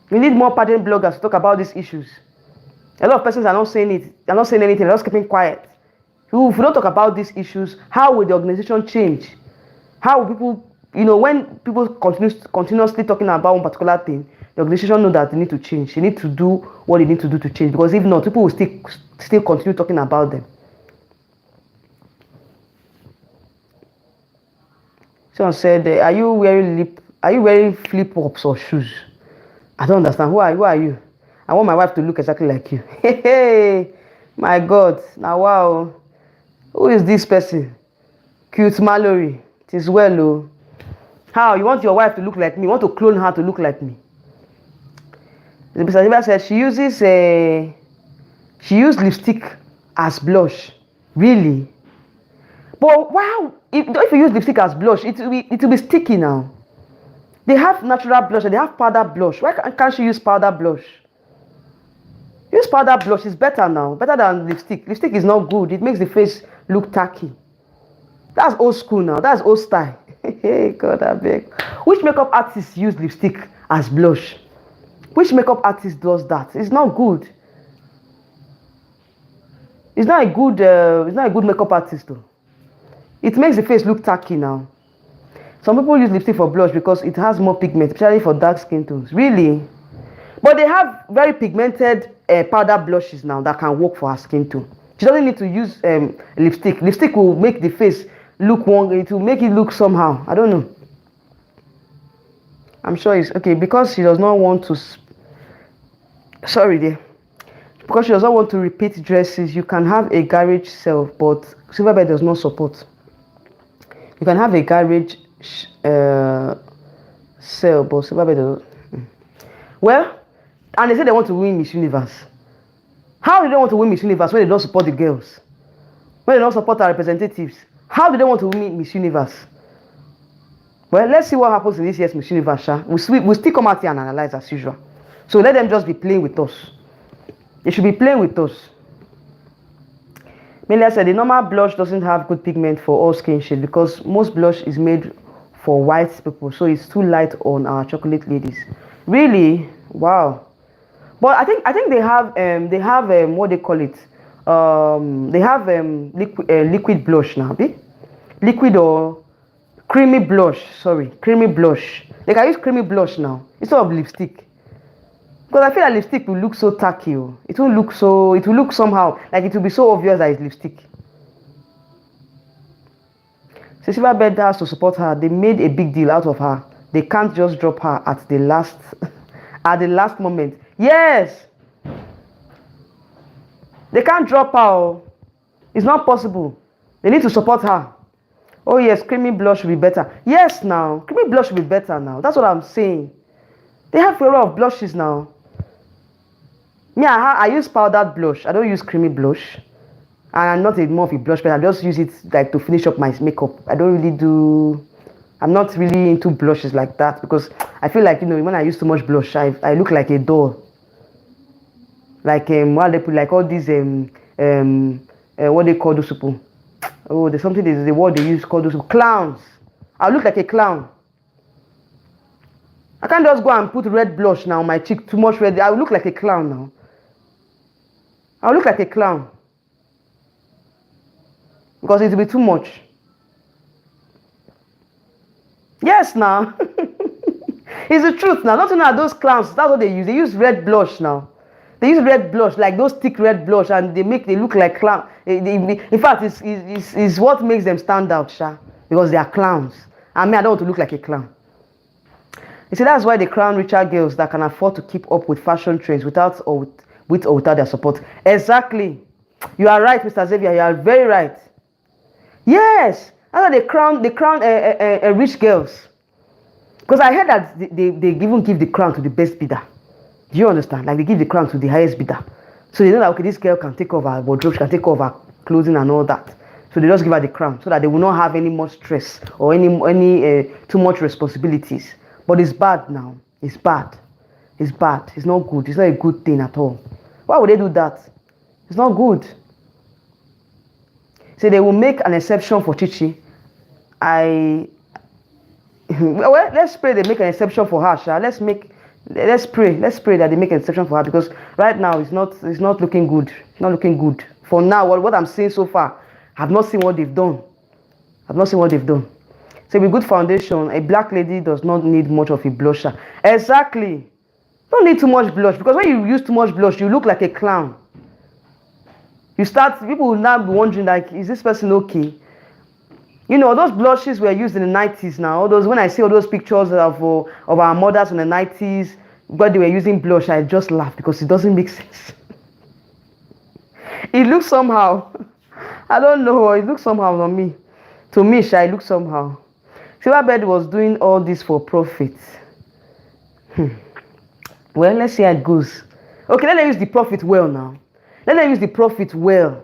we need more pageant bloggers to talk about these issues. A lot of persons are not saying it. They're not saying anything. They're just keeping quiet. If we don't talk about these issues, how will the organization change? How will people, when people continuously talking about one particular thing, the organization know that they need to change. They need to do what they need to do to change. Because if not, people will still continue talking about them. Someone said, "Are you wearing flip-flops or shoes?" I don't understand. Who are you? I want my wife to look exactly like you. Hey, my God. Now, wow. Who is this person? Cute Mallory. It is well, oh. How? You want your wife to look like me? You want to clone her to look like me? Mr. Chidimma said she used lipstick as blush. Really? But wow, if you use lipstick as blush, it will be sticky now. They have natural blush and they have powder blush. Why can't she use powder blush? Use powder blush is better now. Better than lipstick. Lipstick is not good. It makes the face look tacky. That's old school now. That's old style. Hey, God, I beg. Which makeup artist use lipstick as blush? Which makeup artist does that? It's not good. It's not a good makeup artist though. It makes the face look tacky now. Some people use lipstick for blush because it has more pigment, especially for dark skin tones. Really? But they have very pigmented powder blushes now that can work for her skin tone. She doesn't need to use lipstick. Lipstick will make the face look wrong. It will make it look somehow. I don't know. I'm sure it's okay because she does not want to. Sorry, there. Because she does not want to repeat dresses, you can have a garage sale, but Silverbird does not support. You can have a garage sale, but Silverbird does not. Well, and they say they want to win Miss Universe. How do they want to win Miss Universe when they don't support the girls? When they don't support our representatives? How do they want to win Miss Universe? Well, let's see what happens in this year's Miss Universe. We'll still come out here and analyze as usual. So let them just be playing with us. They should be playing with us. Melia said the normal blush doesn't have good pigment for all skin shades because most blush is made for white people, so it's too light on our chocolate ladies. Really? Wow. But I think they have what they call it. They have liquid blush now, liquid or creamy blush. Sorry, creamy blush. They can use creamy blush now instead of lipstick. Because I feel like lipstick will look so tacky. It will look somehow like it will be so obvious that it's lipstick. So Silverbird has to support her. They made a big deal out of her. They can't just drop her at the last at the last moment. Yes. They can't drop her. It's not possible. They need to support her. Oh yes, creamy blush will be better. Yes, now creamy blush will be better now. That's what I'm saying. They have a lot of blushes now. Me, I use powdered blush. I don't use creamy blush. And I'm not more of a blush, but I just use it like to finish up my makeup. I don't really do. I'm not really into blushes like that because I feel like when I use too much blush, I look like a doll. Like what they put like all these what they call those people. Oh, there's something. There's the word they use called those people. Clowns. I look like a clown. I can't just go and put red blush now on my cheek. Too much red. I will look like a clown now. I will look like a clown. Because it will be too much. Yes, now. It's the truth now. Not only those clowns. That's what they use. They use red blush now. They use red blush, like those thick red blush, and they look like clown. In fact, it's what makes them stand out, because they are clowns. I mean, I don't want to look like a clown. You see, that's why they crown richer girls that can afford to keep up with fashion trends with or without their support. Exactly. You are right, Mr. Xavier. You are very right. Yes. That's why they crown rich girls. Because I heard that they even give the crown to the best bidder. Do you understand? Like they give the crown to the highest bidder. So they know that, okay, this girl can take over her wardrobe, she can take over clothing and all that. So they just give her the crown so that they will not have any more stress or any too much responsibilities. But it's bad now. It's bad. It's bad. It's not good. It's not a good thing at all. Why would they do that? It's not good. So they will make an exception for Chichi. Well, let's pray they make an exception for her, Sha. Let's pray that they make an exception for her because right now it's not looking good. It's not looking good. For now, what I'm seeing so far, I've not seen what they've done. So with good foundation, a black lady does not need much of a blusher. Exactly. Don't need too much blush because when you use too much blush, you look like a clown. People will now be wondering like, is this person okay? Those blushes were used in the 90s now. When I see all those pictures of our mothers in the 90s, where they were using blush, I just laugh because it doesn't make sense. It looks somehow. I don't know. It looks somehow on me. To me, it looks somehow. Silverbird was doing all this for profit. Well, let's see how it goes. Okay, let them use the profit well now. Let them use the profit well.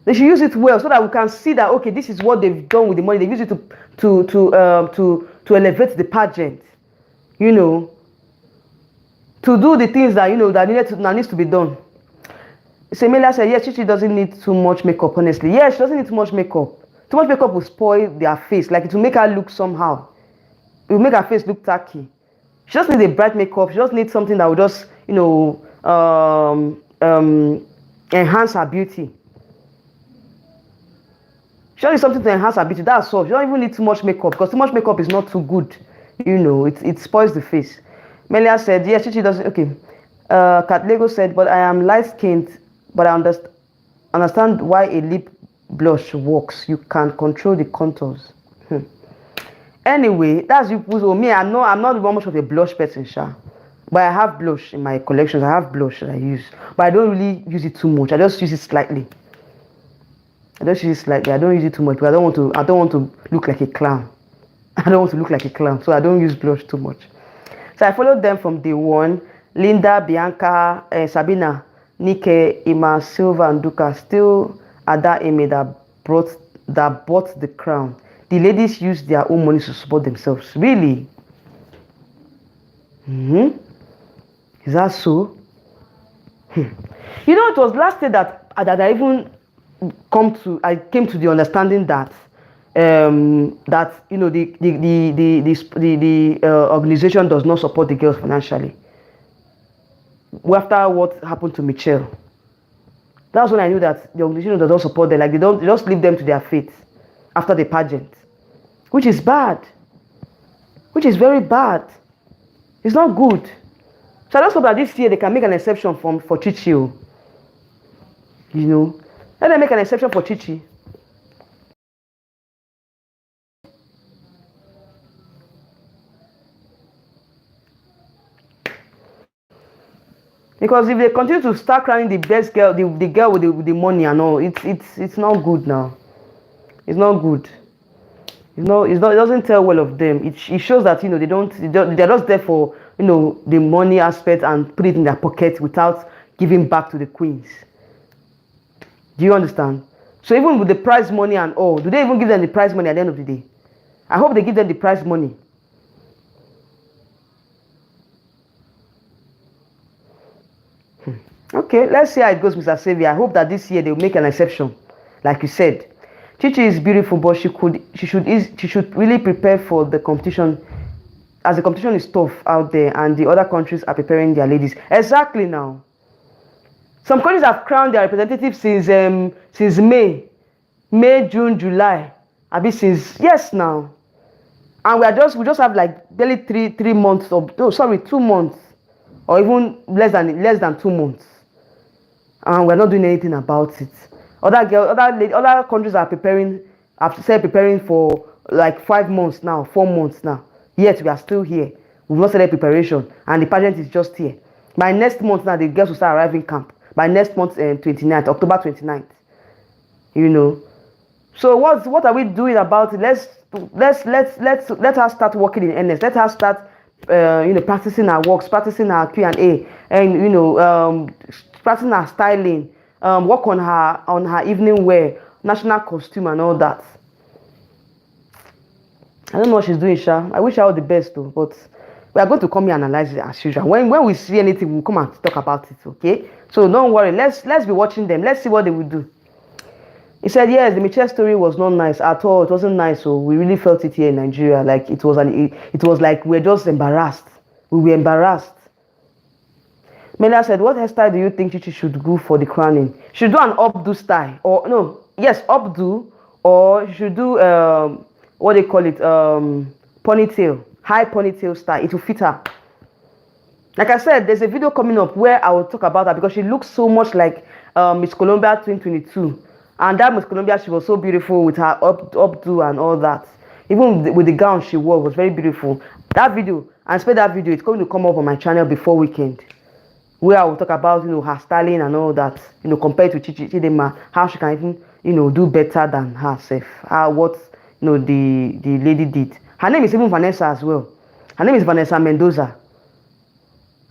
They should use it well so that we can see that, okay, this is what they've done with the money. They've used it to elevate the pageant. To do the things that that needs to be done. Semelia said, yes, she doesn't need too much makeup, honestly. Yes, she doesn't need too much makeup. Too much makeup will spoil their face. Like, it will make her look somehow. It will make her face look tacky. She just needs a bright makeup. She just needs something that will just, enhance her beauty. She just needs something to enhance her beauty. That's all. She don't even need too much makeup because too much makeup is not too good. It spoils the face. Melia said, yes, she doesn't. Okay. Kat Lego said, but I am light-skinned, but I understand why a lip blush works. You can control the contours. Anyway, that's you. So me, I'm not much of a blush person, sha. But I have blush in my collections. I have blush that I use, but I don't really use it too much. I just use it slightly. I just use it slightly. I don't use it too much because I don't want to look like a clown. I don't want to look like a clown, so I don't use blush too much. So I followed them from day one. Linda, Bianca, Sabina, Nike, Ima, Silva, and Duka. Still Ada Eme that bought the crown. The ladies used their own money to support themselves. Really? Is that so? You know, it was last year that I even I came to the understanding that that you know the organization does not support the girls financially. After what happened to Michelle, that's when I knew that the organization does not support them. Like they just leave them to their fate after the pageant, which is bad, which is very bad. It's not good. So I just hope that this year they can make an exception for Chichi. You know, let them make an exception for Chichi. Because if they continue to start crowning the best girl, the girl with the money and all, it's not good now. It's not good. It's not. It doesn't tell well of them. It shows that, you know, they're just there for, you know, the money aspect and put it in their pocket without giving back to the queens. Do you understand? So even with the prize money and all, do they even give them the prize money at the end of the day? I hope they give them the prize money. Okay, let's see how it goes, Mr. Xavier. I hope that this year they'll make an exception, like you said. Chichi is beautiful, but she should really prepare for the competition, as the competition is tough out there, and the other countries are preparing their ladies. Exactly now. Some countries have crowned their representatives since May, June, July. Since yes now, and we just have like barely 3 months of 2 months, or even less than 2 months. And we're not doing anything about it. Other countries are preparing for like 5 months now, 4 months now. Yet we are still here. We've not started preparation, and the pageant is just here. By next month now, the girls will start arriving camp. By next month, 29th, October 29th. You know. So what are we doing about it? Let us start working in earnest. Let us start practicing our works, practicing our Q&A, and practicing our styling, work on her evening wear, national costume and all that. I don't know what she's doing, Sha. I wish her all the best though, but we are going to come here and analyze it as usual. When we see anything, we'll come and talk about it, okay? So don't worry, let's be watching them. Let's see what they will do. He said, yes, the Michelle story was not nice at all. It wasn't nice, so we really felt it here in Nigeria. Like it was like we're just embarrassed. We were embarrassed. Mela said, what hairstyle do you think Chichi should go for the crowning? She should do an updo style, or no, yes, updo, or she should do what they call it, ponytail, high ponytail style. It will fit her. Like I said, there's a video coming up where I will talk about her because she looks so much like Miss Colombia 2022. And that Miss Colombia, she was so beautiful with her updo and all that. Even with the gown she wore was very beautiful. That video, I expect that video, it's going to come up on my channel before weekend, where I will talk about, her styling and all that, compared to Chidimma, how she can even, do better than herself. What, the lady did. Her name is even Vanessa as well. Her name is Vanessa Mendoza.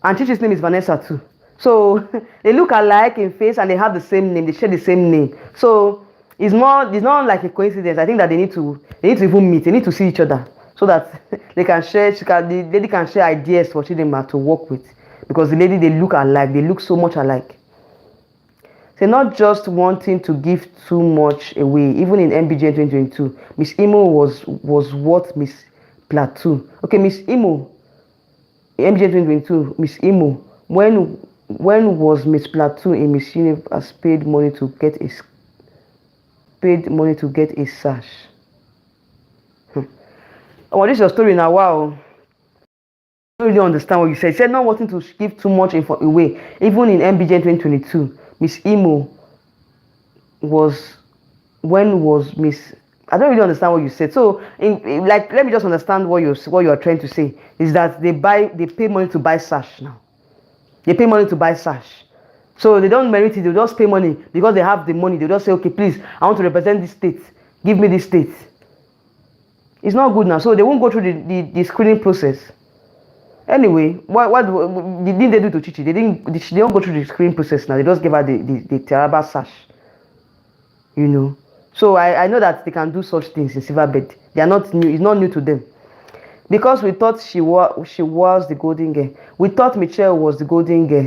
And Chichi's name is Vanessa too. So they look alike in face and they have the same name. They share the same name. So it's not like a coincidence. I think that they need to even meet. They need to see each other so that they can share. The lady can share ideas for Chidimma to work with, because the lady, they look alike. They look so much alike. They're not just wanting to give too much away. Even in MBJ 2022, Miss Imo was what Miss Plateau. Okay, Miss Imo, MBJ 2022, Miss Imo. When was Miss Plateau in Miss Universe paid money to get a sash? Oh, this is your story now. Wow. I don't really understand what you said. You said not wanting to give too much info away. Even in MBJ 2022, Miss Imo when was Miss I don't really understand what you said. So, like, let me just understand what you are trying to say is that they pay money to buy sash now. They pay money to buy sash. So they don't merit it. They just pay money because they have the money. They just say, okay, please, I want to represent this state. Give me this state. It's not good now. So they won't go through the screening process. Anyway, what did they do to Chichi? They don't go through the screening process now. They just give her the Taraba sash. You know. So I know that they can do such things in Silverbird. They are not new. It's not new to them. Because we thought she was the golden girl. We thought Michelle was the golden girl.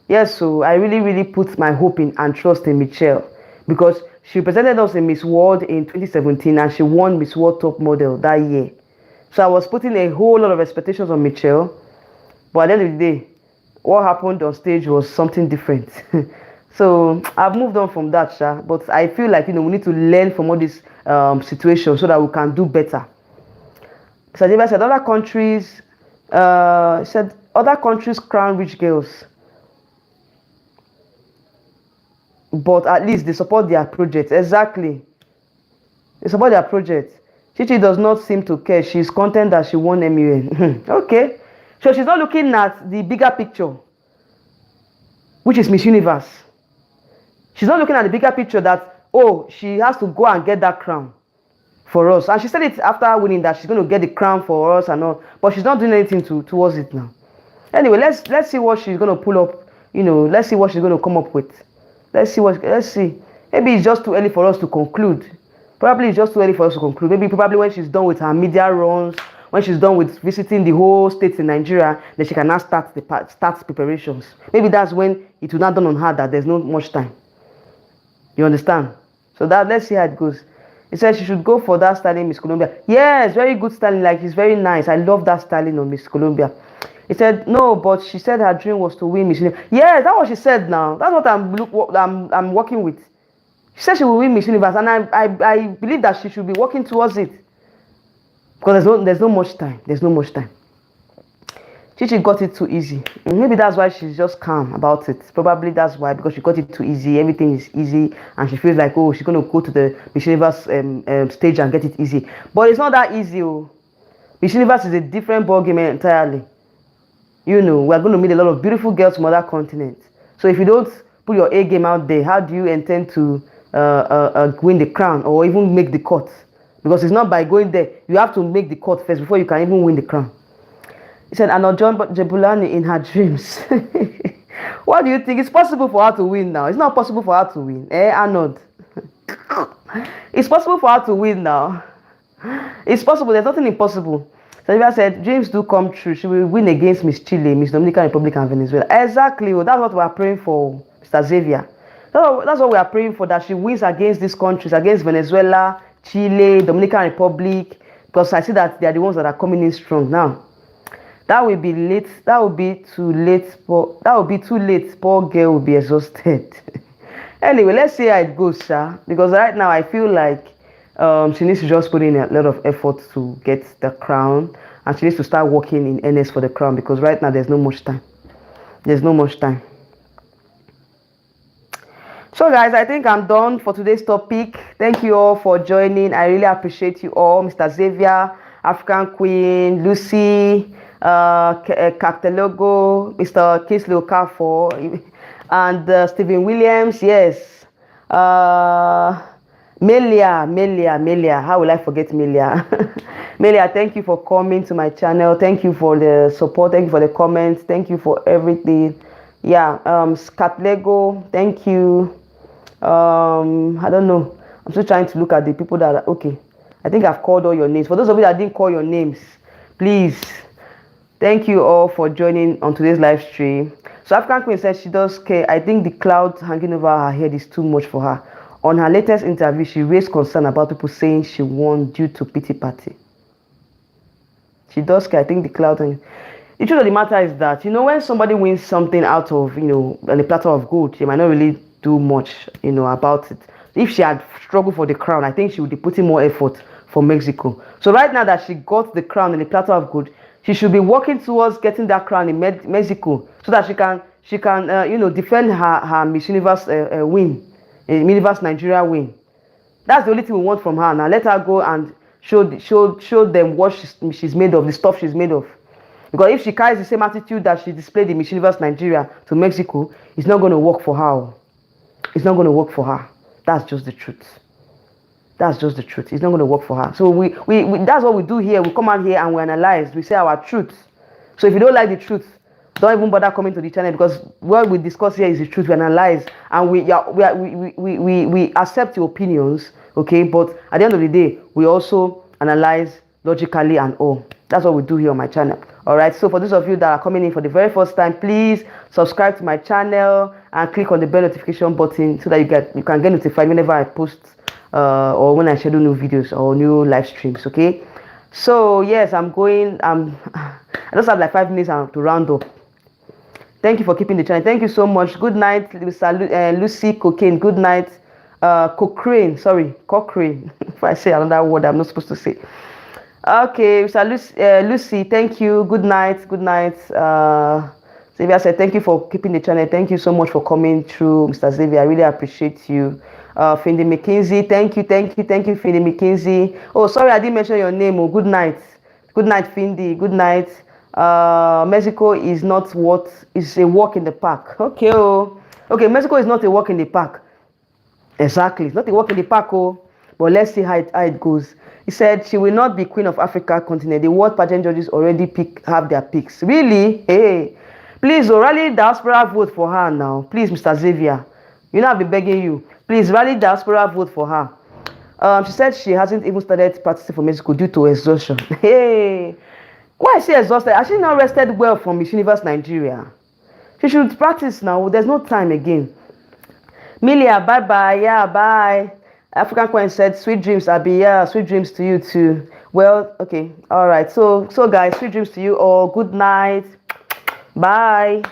Yes, so I really put my hope in and trust in Michelle because she presented us in Miss World in 2017 and she won Miss World Top Model that year. So I was putting a whole lot of expectations on Michelle, but at the end of the day, what happened on stage was something different. So I've moved on from that, Sha. But I feel like we need to learn from all these situations so that we can do better. Chidimma said other countries crown rich girls, but at least they support their project. Exactly, they support their project. Chichi does not seem to care. She's content that she won MUN. Okay, so she's not looking at the bigger picture, which is Miss Universe. She's not looking at the bigger picture that, oh, she has to go and get that crown for us. And she said it after winning that she's going to get the crown for us and all, but she's not doing anything towards it now. Anyway, let's see what she's going to pull up. Let's see what she's going to come up with. Let's see. Maybe it's just too early for us to conclude. Probably it's just too early for us to conclude. Probably when she's done with her media runs, when she's done with visiting the whole states in Nigeria, then she can now start preparations. Maybe that's when it will not dawn on her that there's not much time. You understand? So let's see how it goes. He said she should go for that styling Miss Colombia. Yes, very good styling. Like, it's very nice. I love that styling on Miss Colombia. He said no, but she said her dream was to win Miss Universe. Yes, that's what she said. Now that's what I'm working with. She said she will win Miss Universe, and I believe that she should be working towards it because there's no much time. There's no much time. Chichi got it too easy. Maybe that's why she's just calm about it. Probably that's why, because she got it too easy. Everything is easy, and she feels like, oh, she's going to go to the Miss Universe stage and get it easy. But it's not that easy. Oh. Miss Universe is a different ballgame entirely. We're going to meet a lot of beautiful girls from other continents. So if you don't put your A game out there, how do you intend to win the crown or even make the cut? Because it's not by going there. You have to make the cut first before you can even win the crown. He said, Anna John Jebulani in her dreams. What do you think? It's possible for her to win now. It's not possible for her to win. Arnold. It's possible for her to win now. It's possible. There's nothing impossible. Xavier said, dreams do come true. She will win against Miss Chile, Miss Dominican Republic, and Venezuela. Exactly. Well, that's what we are praying for, Mr. Xavier. That's what we are praying for, that she wins against these countries, against Venezuela, Chile, Dominican Republic, because I see that they are the ones that are coming in strong now. That will be late. That will be too late. That will be too late. Poor girl will be exhausted. Anyway, let's see how it goes, Sha. Because right now I feel like she needs to just put in a lot of effort to get the crown, and she needs to start working in earnest for the crown. Because right now there's no much time. There's no much time. So guys, I think I'm done for today's topic. Thank you all for joining. I really appreciate you all. Mr. Xavier, African Queen, Lucy, Cactelogo, Mr. Kingsley Okafor, and Stephen Williams. Yes. Melia. How will I forget Melia? Melia, thank you for coming to my channel. Thank you for the support. Thank you for the comments. Thank you for everything. Yeah. Scatlego, thank you. I don't know. I'm still trying to look at the people that are okay. I think I've called all your names. For those of you that didn't call your names, please. Thank you all for joining on today's live stream. So African Queen says she does care. I think the cloud hanging over her head is too much for her. On her latest interview, she raised concern about people saying she won due to pity party. She does care. I think the cloud hanging. The truth of the matter is that, when somebody wins something out of, on a platter of gold, they might not really do much, about it. If she had struggled for the crown, I think she would be putting more effort for Mexico. So right now that she got the crown in a platter of gold, she should be working towards getting that crown in Mexico, so that she can defend her Miss Universe win, Miss Universe Nigeria win. That's the only thing we want from her. Now let her go and show them what she's made of, the stuff she's made of. Because if she carries the same attitude that she displayed in Miss Universe Nigeria to Mexico, it's not going to work for her. It's not going to work for her. That's just the truth. That's just the truth. It's not going to work for her. So we that's what we do here. We come out here and we analyze. We say our truth. So if you don't like the truth, don't even bother coming to the channel, because what we discuss here is the truth. We analyze and we accept your opinions, okay? But at the end of the day, we also analyze logically and all. That's what we do here on my channel. All right. So for those of you that are coming in for the very first time, please subscribe to my channel and click on the bell notification button so that you can get notified whenever I post or when I schedule new videos or new live streams. Okay. So yes, I just have like 5 minutes to round up. Thank you for keeping the channel. Thank you so much. Good night, Lucy Cocaine. Good night, Cochrane. Sorry, Cochrane. If I say another word I'm not supposed to say. Okay, Mr. Lucy, thank you. Good night. Good night. Xavier said, thank you for keeping the channel. Thank you so much for coming through, Mr. Xavier. I really appreciate you. Findy McKinsey, thank you, Findy McKinsey. Oh, sorry, I didn't mention your name. Oh, good night. Good night, Findy. Good night. Mexico is not what is a walk in the park. Okay, oh. Okay, Mexico is not a walk in the park. Exactly. It's not a walk in the park, oh. But let's see how it goes. He said she will not be Queen of Africa continent. The world pageant judges already have their picks. Really? Hey. Please, rally diaspora vote for her now. Please, Mr. Xavier. You know I've been begging you. Please, rally diaspora vote for her. She said she hasn't even started practicing for Mexico due to exhaustion. Hey. Why is she exhausted? Has she not rested well from Miss Universe Nigeria? She should practice now. There's no time again. Milia, bye-bye. Yeah, bye. African Coin said, sweet dreams, Abby. Yeah, sweet dreams to you too. Well, okay. All right. So guys, sweet dreams to you all. Good night. Bye.